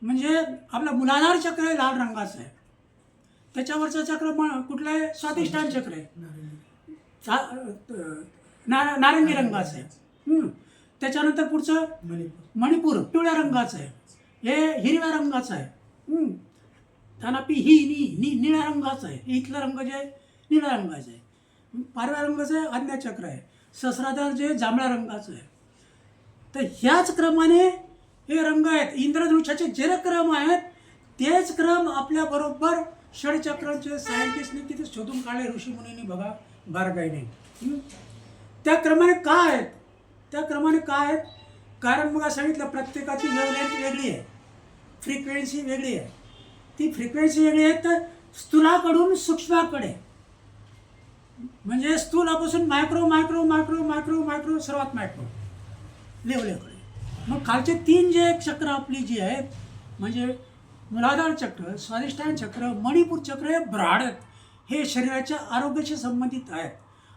A: म्हणजे आपलं मूलाधार चक्र आहे लाल रंगाचं आहे, त्याच्यावरचं चक्र कुठलं आहे? स्वाधिष्ठान चक्र आहे, नारंगी रंगाचं आहे. त्याच्यानंतर पुढचं मणिपूर पिवळ्या रंगाचं आहे, हे हिरव्या रंगाचं आहे. तानापी निळ्या रंगाचं आहे, इथलं रंग जे आहे निळ्या रंगाचं आहे. पारव्या रंगाचं आहे आज्ञाचक्र आहे, सहस्राधार जे जांभळ्या रंगाचं आहे. तर ह्याच क्रमाने हे रंग आहेत. इंद्रधनुष्याचे जे क्रम आहेत तेच क्रम आपल्याबरोबर षडचक्रांचे सायंटिस्टने तिथे शोधून काढले, ऋषीमुनींनी बघा बारकाईने. त्या क्रमाने काय आहेत, त्या क्रमाने काय आहेत? कारण मग सांगितलं प्रत्येकाची वेव्हलेंथ वेगळी आहे, फ्रिक्वेन्सी वेगळी आहे. ती फ्रिक्वेन्सी वेगळी आहे, तर स्थूलाकडून सूक्ष्माकडे, म्हणजे स्थूलापासून micro micro micro micro micro सर्वात मायक्रो लेवलेकडे. मग खालचे 3 जे चक्र आपली जी आहेत, म्हणजे मूलाधार चक्र, स्वाधिष्ठान चक्र, मणिपूर चक्र, हे ब्राड आहेत. हे शरीराच्या आरोग्याशी संबंधित आहेत.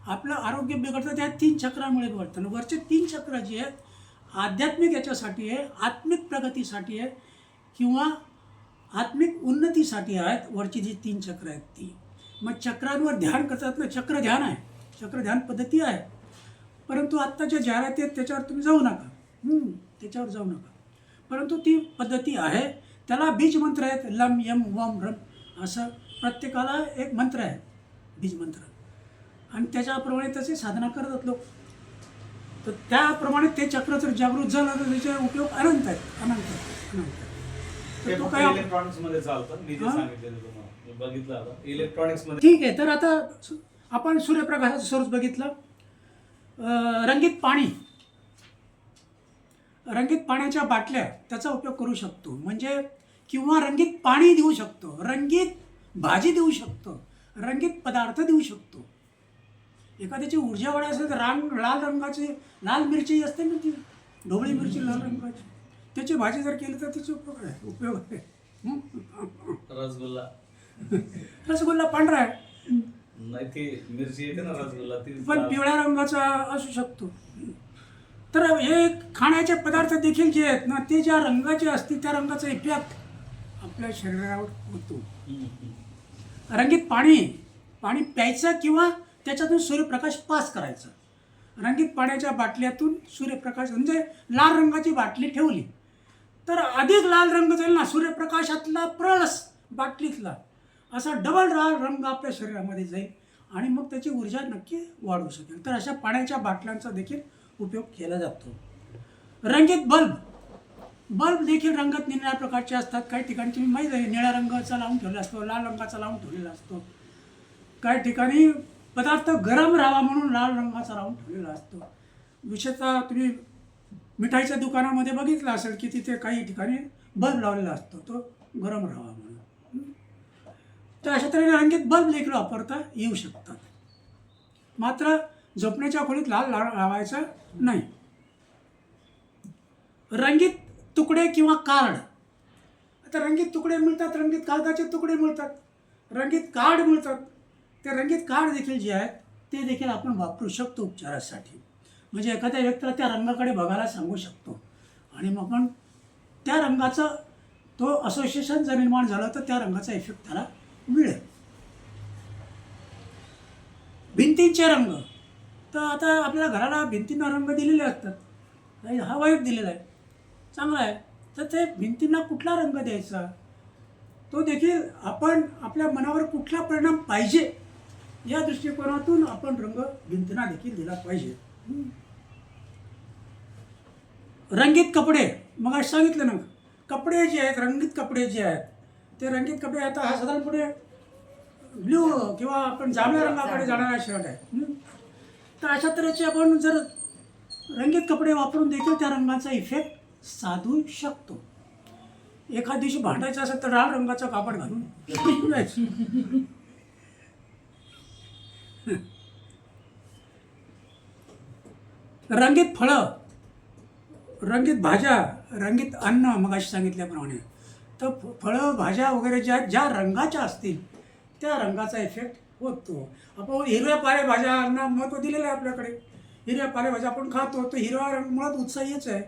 A: आपलं आरोग्य बिघडतं त्या 3 चक्रामुळे बिघडतं. वरचे 3 चक्र जे आहेत आध्यात्मिक याच्यासाठी आहे, आत्मिक प्रगतीसाठी आहे किंवा आत्मिक उन्नतीसाठी आहेत. वरची जी 3 चक्र आहेत ती. मग चक्रांवर ध्यान करतात ना, चक्र ध्यान आहे, चक्र ध्यान पद्धती आहे. परंतु आत्ताच्या जाहिराती आहेत त्याच्यावर तुम्ही जाऊ नका, त्याच्यावर जाऊ नका. परंतु ती पद्धती आहे, त्याला बीज मंत्र आहेत, लम यम वम रम असं प्रत्येकाला एक मंत्र आहे, बीज मंत्र, आणि त्याच्याप्रमाणे त्याची साधना करतात लोक. तर त्याप्रमाणे ते चक्र जर जागृत झालं तर त्याचे उपयोग अनंत आहेत, अनंत आहेत, अनंत आहेत. तर तो काय
B: इलेक्ट्रॉनिक्स मध्ये चालतं, मी जे सांगितलेलं तुम्हाला मी बघितलं आता इलेक्ट्रॉनिक्स मध्ये.
A: ठीक आहे. तर आता आपण सूर्यप्रकाशाचा सोर्स बघितला. रंगीत पाणी, रंगीत पाण्याच्या बाटल्या त्याचा उपयोग करू शकतो, म्हणजे किंवा रंगीत पाणी देऊ शकतो, रंगीत भाजी देऊ शकतो, रंगीत पदार्थ देऊ शकतो. एखाद्याची ऊर्जा वाढ असेल तर लाल रंगाची, लाल मिरची असते ना ती ढोबळी मिरची लाल रंगाची, त्याची भाजी जर केली तर त्याचा उपयोग आहे.
B: रसगुल्ला,
A: रसगुल्ला पांढरा आहे,
B: नाही ती मिरची येते ना रसगुल्ला, ती
A: पण पिवळ्या रंगाचा असू शकतो. तर हे खाण्याचे पदार्थ देखील जे आहेत ना, ते ज्या रंगाचे असतील त्या रंगाचा इफेक्ट आपल्या शरीरावर होतो. रंगीत पाणी, पाणी प्यायचं किंवा त्याच्यातून सूर्यप्रकाश पास करायचा. रंगीत पाण्याच्या बाटल्यातून सूर्यप्रकाश, म्हणजे लाल रंगाची बाटली ठेवली तर अधिक लाल रंग जाईल ना, सूर्यप्रकाशातला प्लस बाटलीतला असा डबल लाल रंग आपल्या शरीरामध्ये जाईल आणि मग त्याची ऊर्जा नक्की वाढू शकेल. तर अशा पाण्याच्या बाटल्यांचा देखील उपयोग केला जातो. रंगीत बल्ब, बल्ब देखील रंगात निळ्या प्रकारचे असतात. काही ठिकाणी तुम्ही माहीत आहे निळ्या रंगाचा लावून ठेवला असतो, लाल रंगाचा लावून ठेवलेला असतो. काही ठिकाणी पदार्थ गरम राहावा म्हणून लाल रंगाचा लावून ठेवलेला असतो. विशेषतः तुम्ही मिठाईच्या दुकानामध्ये बघितलं असेल की तिथे काही ठिकाणी बल्ब लावलेला असतो, तो गरम राहावा म्हणून. तर अशा तऱ्हेने रंगीत बल्ब देखील वापरता येऊ शकतात. मात्र झोपण्याच्या खोलीत लावायचा नाही. रंगीत तुकडे किंवा कार्ड. आता रंगीत तुकडे मिळतात, रंगीत कागदाचे तुकडे मिळतात, रंगीत कार्ड मिळतात. ते रंगीत कार्ड देखील जे आहेत ते देखील आपण वापरू शकतो उपचारासाठी. म्हणजे एखाद्या व्यक्तीला त्या रंगाकडे बघायला सांगू शकतो आणि मग आपण त्या रंगाचं तो असोसिएशन जर निर्माण झालं तर त्या रंगाचा इफेक्ट त्याला मिळेल. भिंतींचे रंग. तर आता आपल्या घराला भिंतींना रंग दिलेले असतात, काही हा वाईट दिलेला आहे, चांगला आहे. तर ते भिंतींना कुठला रंग द्यायचा तो देखील आपण आपल्या मनावर कुठला परिणाम पाहिजे या दृष्टिकोनातून आपण रंग भिंतींना देखील दिला पाहिजे. रंगीत कपडे. मग आज सांगितलं ना, कपडे जे आहेत, रंगीत कपडे जे आहेत ते रंगीत कपडे. आता हा साधारणपणे ब्ल्यू किंवा आपण जांभळ्या रंगाकडे जाणारा शर्ट आहे. तर अशा तऱ्हेचे आपण जर रंगीत कपडे वापरून देखील त्या रंगाचा इफेक्ट साधू शकतो. एखाद दिवशी भांडायचं असेल तर लाल रंगाचं कापड घालून जायचं. रंगीत फळं, रंगीत भाज्या, रंगीत अन्न. मग अशी सांगितल्याप्रमाणे तर फळं भाज्या वगैरे ज्या रंगाच्या असतील त्या रंगाचा इफेक्ट होतो. आपण हिरव्या पालेभाज्यांना महत्त्व दिलेलं आहे आपल्याकडे. हिरव्या पालेभाज्या आपण खातो, तो हिरवा रंग मुळात उत्साहीच आहे,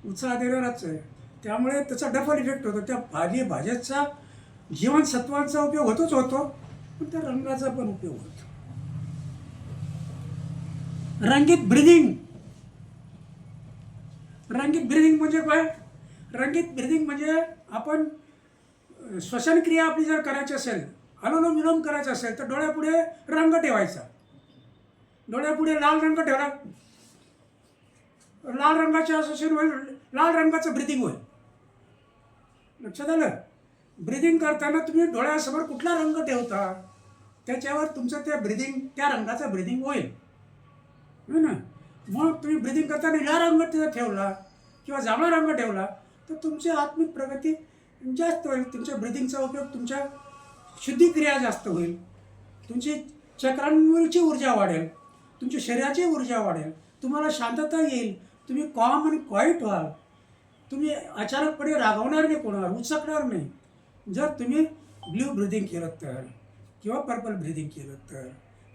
A: उत्साह देणाराच आहे. त्यामुळे त्याचा डबल इफेक्ट होतो. त्या भाज्याचा जीवनसत्वांचा उपयोग होतोच होतो, पण त्या रंगाचा पण उपयोग होतो. रंगीत ब्रिदिंग. रंगीत ब्रिदिंग म्हणजे काय? रंगीत ब्रिदिंग म्हणजे आपण श्वसनक्रिया आपली जर करायची असेल, अनुलोम विलोम करायचं असेल तर डोळ्यापुढे रंग ठेवायचा. डोळ्यापुढे लाल रंग ठेवला, लाल रंगाचे असोसिएशन होईल, लाल रंगाचं ब्रिदिंग होईल. लक्षात आलं? ब्रिदिंग करताना तुम्ही डोळ्यासमोर कुठला रंग ठेवता त्याच्यावर तुमचं त्या ब्रिदिंग, त्या रंगाचा ब्रिदिंग होईल हो ना. मग तुम्ही ब्रिदिंग करताना निळा रंग तिथं ठेवला किंवा जांभळा रंग ठेवला तर तुमची आत्मिक प्रगती जास्त होईल. तुमच्या ब्रिदिंगचा उपयोग, तुमच्या शुद्धिक्रिया जास्त होईल, तुमची चक्रांवरची ऊर्जा वाढेल, तुमच्या शरीराची ऊर्जा वाढेल, तुम्हाला शांतता येईल, तुम्ही कॉम आणि क्वाईट व्हाल, तुम्ही अचानकपणे रागवणार नाही, कोणावर उचकणार नाही. जर तुम्ही ब्ल्यू ब्रिदिंग केलं तर किंवा पर्पल ब्रिदिंग केलं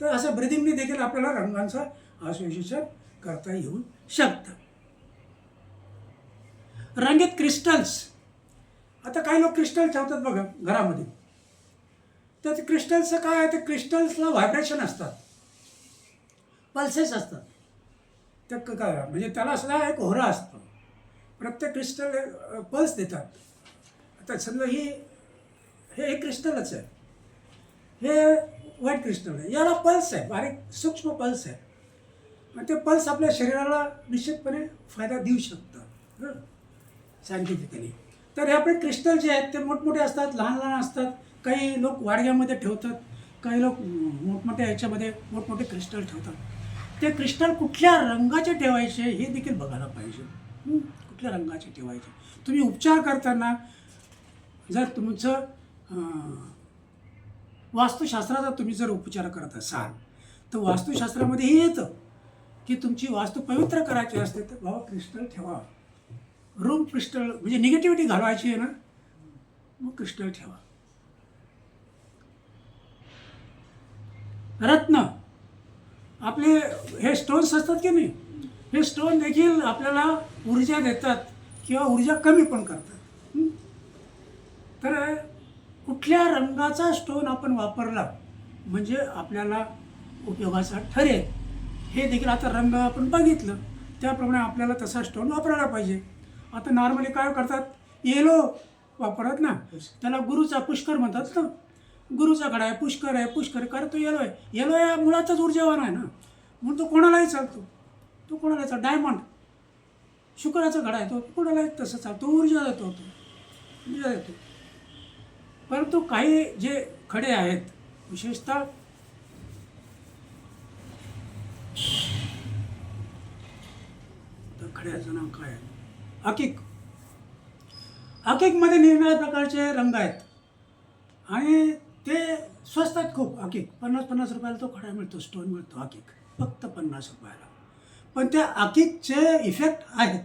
A: तर असं ब्रिदिंगने देखील आपल्याला रंगांचं असोसिएशन करता येऊ शकतं. रंगीत क्रिस्टल्स. आता काही लोक क्रिस्टल ठेवतात बघा घरामध्ये. तर ते क्रिस्टल्सचं काय आहे, ते क्रिस्टल्सला व्हायब्रेशन असतात, पल्सेस असतात. ते काय म्हणजे त्याला सुद्धा एक होरा असतो. प्रत्येक क्रिस्टल पल्स देतात. आता समजा हे क्रिस्टलच आहे, हे व्हाईट क्रिस्टल आहे, याला पल्स आहे, बारीक सूक्ष्म पल्स आहे. आणि ते पल्स आपल्या शरीराला निश्चितपणे फायदा देऊ शकतात सायंटिफिकली. तर हे आपले क्रिस्टल जे आहेत ते मोठमोठे असतात, लहान लहान असतात. काही लोक वाडग्यामध्ये ठेवतात, काही लोक मोठमोठ्या ह्याच्यामध्ये मोठमोठे क्रिस्टल ठेवतात. ते क्रिस्टल कुठल्या रंगाचे ठेवायचे हे देखील बघायला पाहिजे. कुठल्या रंगाचे ठेवायचे. तुम्ही उपचार करताना जर तुमचं वास्तुशास्त्राचा तुम्ही जर उपचार करत असाल तर वास्तुशास्त्रामध्ये हे येतं की तुमची वास्तू पवित्र करायची असते तर बाबा क्रिस्टल ठेवा. रूम क्रिस्टल म्हणजे निगेटिव्हिटी घालवायची आहे ना, मग क्रिस्टल ठेवा. रत्न. आपले हे स्टोन्स असतात की नाही, हे स्टोन देखील आपल्याला ऊर्जा देतात किंवा ऊर्जा कमी पण करतात. तर कुठल्या रंगाचा स्टोन आपण वापरला म्हणजे आपल्याला उपयोगाचा ठरेल हे देखील. आता रंग आपण बघितलं त्याप्रमाणे आपल्याला तसा स्टोन वापरायला पाहिजे. आता नॉर्मली काय करतात, येलो वापरतात ना, त्याला गुरुचा पुष्कर म्हणतात ना. गुरुचा घडा आहे, पुष्कर आहे, पुष्कर कारण तो येलो आहे. येलो या मुळातच ऊर्जावान आहे ना, म्हणून तो कोणालाही चालतो. तो कोणालाही चालतो. डायमंड शुक्राचा घडा आहे, तो कोणालाही तसं चालतो, ऊर्जा देतो, तो ऊर्जा देतो. परंतु काही जे खडे आहेत विशेषतः खड्याचं नाव काय आहे, अकिक. अकिकमध्ये निरनिराळ्या प्रकारचे रंग आहेत आणि ते स्वस्त आहेत खूप. अकिक 50-50 रुपयाला तो खडा मिळतो, स्टोन मिळतो अकिक, फक्त 50 रुपयाला. पण त्या अकिकचे इफेक्ट आहेत.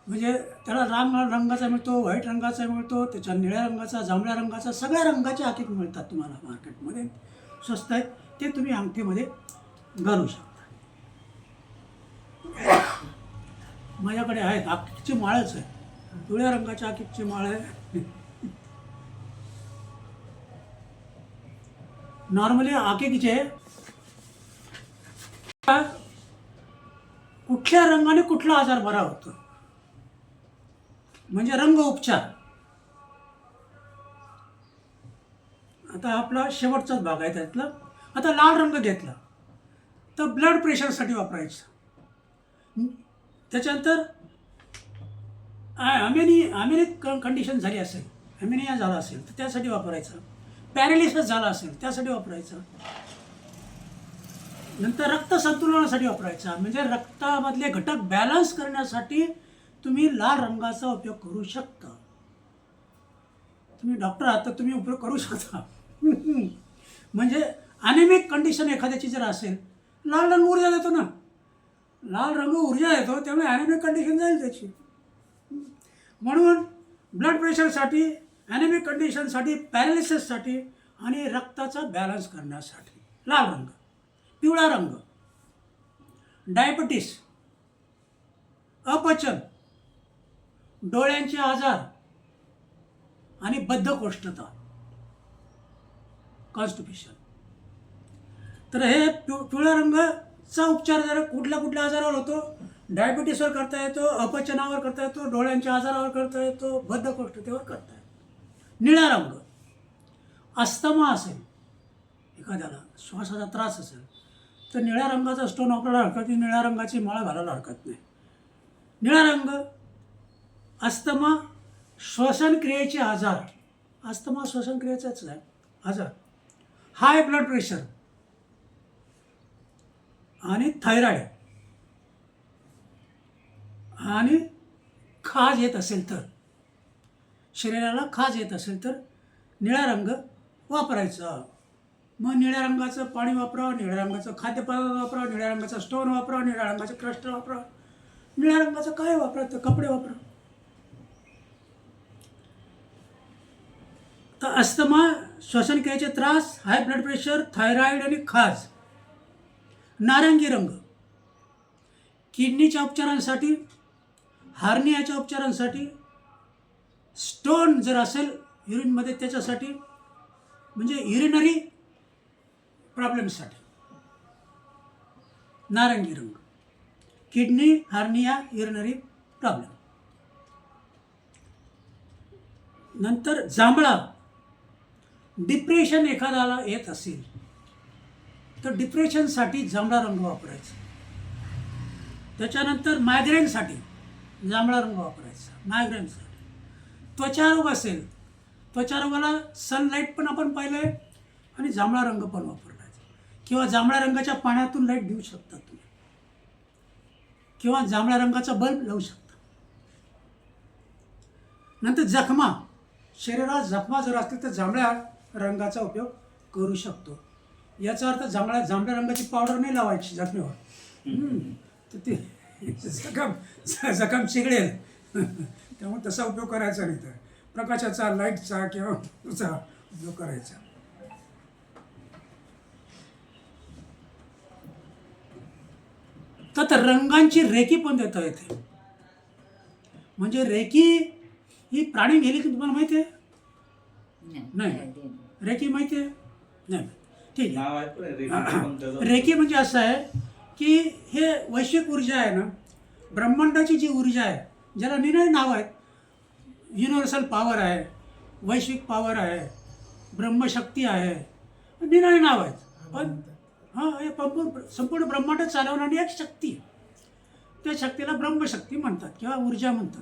A: म्हणजे त्याला लाल रंगाचा मिळतो, व्हाईट रंगाचा मिळतो, त्याच्या निळ्या रंगाचा, जांभळ्या रंगाचा, सगळ्या रंगाचे अकिक मिळतात तुम्हाला मार्केटमध्ये. स्वस्त आहेत, ते तुम्ही अंगठीमध्ये घालू शकता. माझ्याकडे आहेत, अकिकची माळच आहे, पिवळ्या रंगाच्या अकिकची माळ आहे. नॉर्मली अकिकचे कुठल्या रंगाने कुठला आजार बरा होतो, म्हणजे रंग उपचार. आता आपला शेवटचाच भाग आहे त्यातला. आता लाल रंग घेतला तर ब्लड प्रेशरसाठी वापरायचं. त्याच्यानंतर ॲमिनिक कंडिशन झाली असेल, ॲमिनिया झाला असेल तर त्यासाठी वापरायचं. पॅरालिसिस झाला असेल त्यासाठी वापरायचं. नंतर रक्त संतुलनासाठी वापरायचा, म्हणजे रक्तामधले घटक बॅलन्स करण्यासाठी तुम्ही लाल रंगाचा उपयोग करू शकता. तुम्ही डॉक्टर आहात तर तुम्ही उपयोग करू शकता. म्हणजे ॲनिमिक कंडिशन एखाद्याची जर असेल, लाल रंग ऊर्जा देतो ना, लाल रंग ऊर्जा देतो, त्यामुळे ॲनिमिक कंडिशन जाईल त्याची. म्हणून ब्लड प्रेशरसाठी, ॲनिमिक कंडिशनसाठी, पॅरालिसिससाठी आणि रक्ताचा बॅलन्स करण्यासाठी लाल रंग. पिवळा रंग डायबिटीस, अपचन, डोळ्यांचे आजार आणि बद्धकोष्ठता, कॉन्स्टिपेशन. तर हे पिवळ्या रंगाचा उपचार जर कुठल्या आजारावर होतो, डायबिटीसवर करता येतो, अपचनावर करता येतो, डोळ्यांच्या आजारावर करता येतो, बद्धकोष्ठतेवर करता येतो. निळा रंग, अस्थमा असेल एखाद्याला, श्वासाचा त्रास असेल तर निळ्या रंगाचा स्टोन वापरायला हरकत नाही, निळ्या रंगाची माळ घालायला हरकत नाही. निळा रंग अस्थमा, श्वसनक्रियेचे आजार, अस्थमा श्वसनक्रियेचाच आहे आजार, हाय ब्लड प्रेशर आणि थायरॉइड आणि खाज येत असेल तर, शरीराला खाज येत असेल तर निळा रंग वापरायचा. मग निळ्या रंगाचं पाणी वापरा, निळ्या रंगाचं खाद्यपदार्थ वापरा, निळ्या रंगाचा स्टोन वापरा, निळ्या रंगाचं क्रिस्टल वापरा, निळ्या रंगाचं काय वापरा तर कपडे वापरा. तर अस्थमा, श्वसनक्रियेचे त्रास, हाय ब्लड प्रेशर, थायरॉइड आणि खाज. नारंगी रंग किडनीच्या उपचारांसाठी, हार्नियाच्या उपचारांसाठी, स्टोन जर असेल युरिनमध्ये त्याच्यासाठी, म्हणजे युरिनरी प्रॉब्लेमसाठी नारंगी रंग. Kidney, hernia, urinary problem. नंतर जांभळा, डिप्रेशन एखाद्याला येत असेल तर डिप्रेशनसाठी जांभळा रंग वापरायचा. त्याच्यानंतर मायग्रेनसाठी जांभळा रंग वापरायचा, मायग्रेनसाठी. त्वचारोग असेल, त्वचारोगाला सनलाईट पण आपण पाहिलं आहे आणि जांभळा रंग पण वापरला आहे. किंवा जांभळ्या रंगाच्या पाण्यातून लाईट देऊ शकता तुम्ही, किंवा जांभळ्या रंगाचा बल्ब लावू शकता. नंतर जखमा, शरीरात जखमा जर असतील तर जांभळ्या रंगाचा उपयोग करू शकतो. याचा अर्थ जांभळ्या रंगाची पावडर नाही लावायची जखमेवर, तर ते जखम चिघळेल. त्यामुळे तसा उपयोग करायचा नाही. तर प्रकाशाचा, लाईटचा किंवा त्याचा उपयोग करायचा. तर रंगांची रेकी पण देता येते. म्हणजे रेकी ही प्राणी गेली की तुम्हाला माहिती आहे? नाही. रेकी माहिती आहे? नाही. ठीक आहे. रेकी म्हणजे असं आहे की हे वैश्विक ऊर्जा आहे ना, ब्रह्मांडाची जी ऊर्जा आहे, ज्याला निरनिराळे नाव आहेत, युनिव्हर्सल पॉवर आहे, वैश्विक पॉवर आहे, ब्रह्मशक्ती आहे, निरनिराळे नाव आहेत. पण हे संपूर्ण ब्रह्मांड चालवणारी एक शक्ती आहे. त्या शक्तीला ब्रह्मशक्ती म्हणतात किंवा ऊर्जा म्हणतात.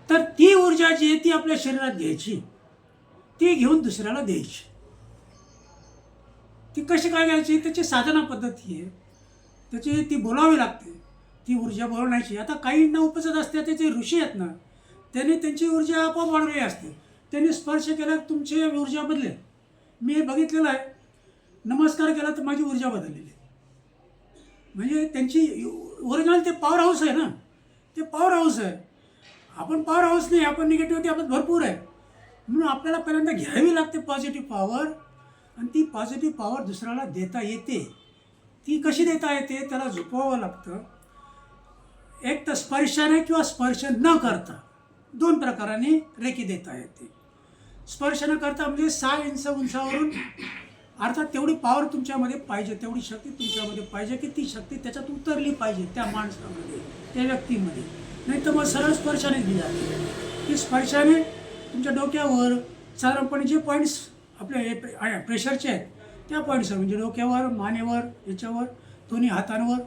A: तर ती ऊर्जा जी आहे ती आपल्या शरीरात घ्यायची, ती घेऊन दुसऱ्याला द्यायची. ती कशी काय घ्यायची, त्याची साधना पद्धती आहे, त्याची ती बोलावी लागते, ती ऊर्जा बनवण्याची. आता काहींना उपजत असते, ते जे ऋषी आहेत ना, त्यांनी त्यांची ऊर्जा आपोआप वाढवली असते. त्यांनी स्पर्श केला तुमची ऊर्जा बदलेल. मी बघितलेलं आहे, नमस्कार केला तर माझी ऊर्जा बदललेली आहे. म्हणजे त्यांची ओरिजिनल ते पॉवर हाऊस आहे ना, ते पॉवर हाऊस आहे. आपण पॉवर हाऊस नाही, आपण निगेटिव्हिटी आपण भरपूर आहे. म्हणून आपल्याला पहिल्यांदा घ्यावी लागते पॉझिटिव्ह पॉवर, आणि ती पॉझिटिव्ह पॉवर दुसऱ्याला देता येते. ती कशी देता येते, त्याला झोपवावं लागतं. एक तर स्पर्शाने किंवा स्पर्श न करता, 2 प्रकाराने रेकी देता येते. स्पर्श न करता म्हणजे 6 इंच उंचावरून, अर्थात तेवढी पॉवर तुमच्यामध्ये पाहिजे, तेवढी शक्ती तुमच्यामध्ये पाहिजे की ती शक्ती त्याच्यात उतरली पाहिजे त्या माणसामध्ये, त्या व्यक्तीमध्ये. नाही तर मग सरळ स्पर्शाने दिली जाते. की स्पर्शाने तुमच्या डोक्यावर साधारणपणे जे पॉईंट्स आपले हे प्रेशरचे आहेत त्या पॉईंट्सवर, म्हणजे डोक्यावर, मानेवर, याच्यावर, दोन्ही हातांवर,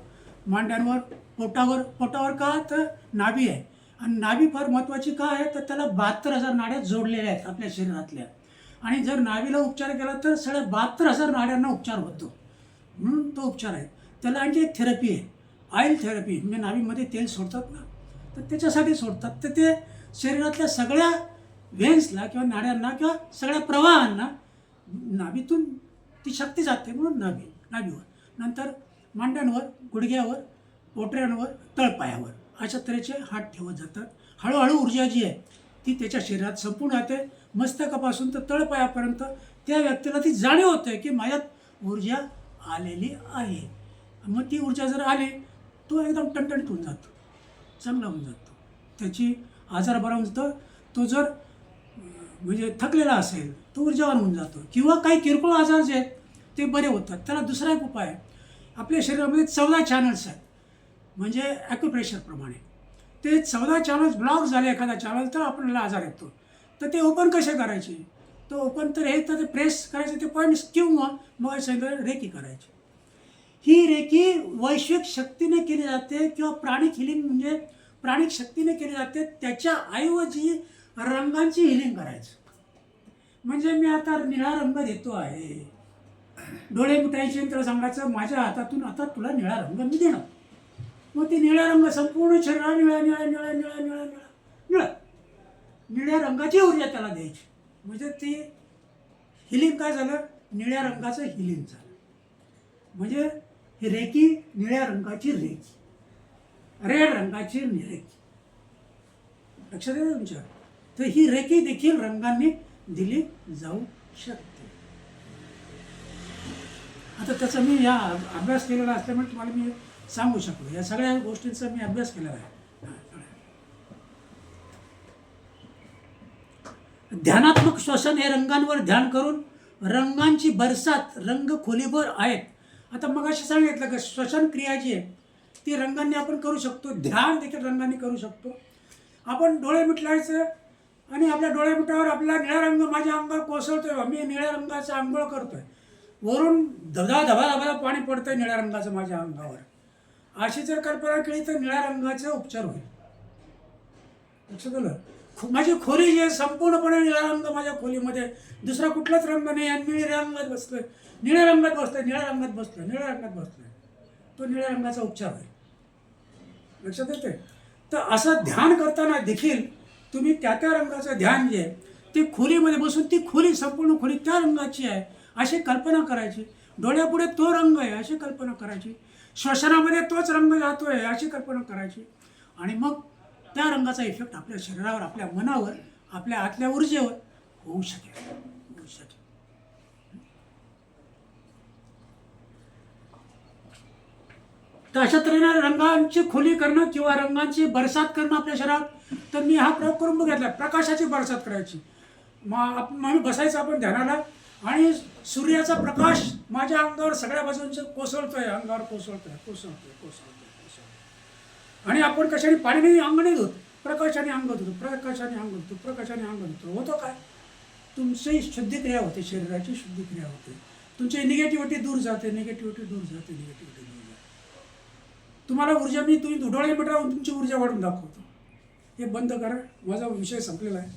A: मांड्यांवर, पोटावर का तर नाभी आहे. आणि नाभी फार महत्त्वाची का आहे तर त्याला 72,000 नाड्या जोडलेल्या आहेत आपल्या शरीरातल्या. आणि जर नाभीला उपचार केला तर 72,000 नाड्यांना उपचार होतो. म्हणून तो उपचार आहे. त्याला आणखी एक थेरपी आहे, ऑइल थेरपी. म्हणजे नाभीमध्ये तेल सोडतात ना, तर त्याच्यासाठी सोडतात. तर ते शरीरातल्या सगळ्या व्हेन्सला किंवा नाड्यांना किंवा सगळ्या प्रवाहांना नाभीतून ती शक्ती जाते. म्हणून नाभीवर, नंतर मांड्यांवर, गुडघ्यावर, पोटऱ्यांवर, तळपायावर अशा तऱ्हेचे हात ठेवत जातात. हळूहळू ऊर्जा जी आहे ती त्याच्या शरीरात संपूर्ण जाते. मस्तकापासून तर तळपायापर्यंत त्या व्यक्तीला ती जाणीव होते की माझ्यात ऊर्जा आलेली आहे. मग ती ऊर्जा जर आली, तो एकदम टणटणीत होऊन जातो, चांगला होऊन जातो. त्याची आजार बरा होऊन जातो. तो जर म्हणजे थकलेला असेल तो ऊर्जावान होऊन जातो. किंवा काही किरकोळ आजार जे आहेत ते बरे होतात. त्याला दुसरा एक उपाय आहे. आपल्या शरीरामध्ये 14 चॅनल्स आहेत, म्हणजे ॲक्युप्रेशरप्रमाणे. ते 14 चॅनल्स ब्लॉक झाले एखादा चॅनल तर आपल्याला आजार येतो. तर ते ओपन कसे करायचे, तर ओपन तर हे तर ते प्रेस करायचे ते पॉईंट्स, किंवा मग रेकी करायची. ही रेकी वैश्विक शक्तीने केली जाते किंवा प्राणिक हिलिंग म्हणजे प्राणिक शक्तीने केली जाते. त्याच्याऐवजी रंगांची हिलिंग करायचं. म्हणजे मी आता निळा रंग देतो आहे, डोळे मिटायचे, त्याला सांगायचं माझ्या हातातून आता तुला निळा रंग मी देणार. मग ती निळा रंग संपूर्ण शरीराला निळा निळा निळा निळा निळा निळा निळा निळ्या रंगाची ऊर्जा त्याला द्यायची. म्हणजे ती हिलिंग काय झालं, निळ्या रंगाचं हिलिंग झालं. म्हणजे ही रेकी निळ्या रंगाची रेकी, रेड रंगाची रेकी. लक्षात येतं तुमच्या. तर ही रेकी देखील रंगांनी दिली जाऊ शकते. आता त्याचा मी या अभ्यास केलेला असल्यामुळे तुम्हाला मी सांगू शकलो. या सगळ्या गोष्टींचा मी अभ्यास केलेला आहे. ध्यानात्मक श्वसन हे रंगांवर ध्यान करून रंगांची बरसात रंग खोलीभर आहेत. आता मग असे सांगितलं की श्वसन क्रिया जी आहे ती रंगांनी आपण करू शकतो. ध्यान देखील रंगांनी करू शकतो. आपण डोळे मिटलायचं आणि आपल्या डोळे मिटावर आपला निळा रंग माझ्या अंगावर कोसळतोय, मी निळ्या रंगाचा आंघोळ करतोय, वरून धबा पाणी पडतंय निळ्या रंगाचं माझ्या अंगावर, अशी जर कल्पना केली तर निळ्या रंगाचा उपचार होईल. लक्षात आलं. माझी खोली जी आहे संपूर्णपणे निळा रंग माझ्या खोलीमध्ये, दुसरा कुठलाच रंग नाही. आणि मी निळ्या रंगात बसतोय, निळ्या रंगात बसतोय, निळ्या रंगात बसतोय, निळ्या रंगात बसतोय, तो निळ्या रंगाचा उपचार होईल. लक्षात येते. तर असं ध्यान करताना देखील तुम्ही त्या रंगाचं ध्यान जे आहे ते खोलीमध्ये बसून ती खोली संपूर्ण खोली त्या रंगाची आहे अशी कल्पना करायची. डोळ्यापुढे तो रंग आहे अशी कल्पना करायची. श्वसनामध्ये तोच रंग जातोय अशी कल्पना करायची. आणि मग त्या रंगाचा इफेक्ट आपल्या शरीरावर, आपल्या मनावर, आपल्या आतल्या ऊर्जेवर होऊ शकेल. तर अशा तऱ्हेने रंगांची खोली करणं किंवा रंगांची बरसात करणं आपल्या शरीरात. तर मी हा प्रयोग करून बघितला. प्रकाशाची बरसात करायची. मग बसायचं आपण ध्यानाला आणि सूर्याचा प्रकाश माझ्या अंगावर सगळ्या बाजूंचे कोसळतोय, अंगावर कोसळतोय. आणि आपण कशाने पाणीने अंग नाही धुत, प्रकाशाने अंग धुतो, प्रकाशाने अंग धुतो. होतो काय, तुमची शुद्धिक्रिया होते, शरीराची शुद्धिक्रिया होते. तुमची निगेटिव्हिटी दूर जाते. तुम्हाला ऊर्जा तुम्ही डोळे मिटावून तुमची ऊर्जा वाढून दाखवतो. हे बंद करा. माझा विषय संपलेला आहे.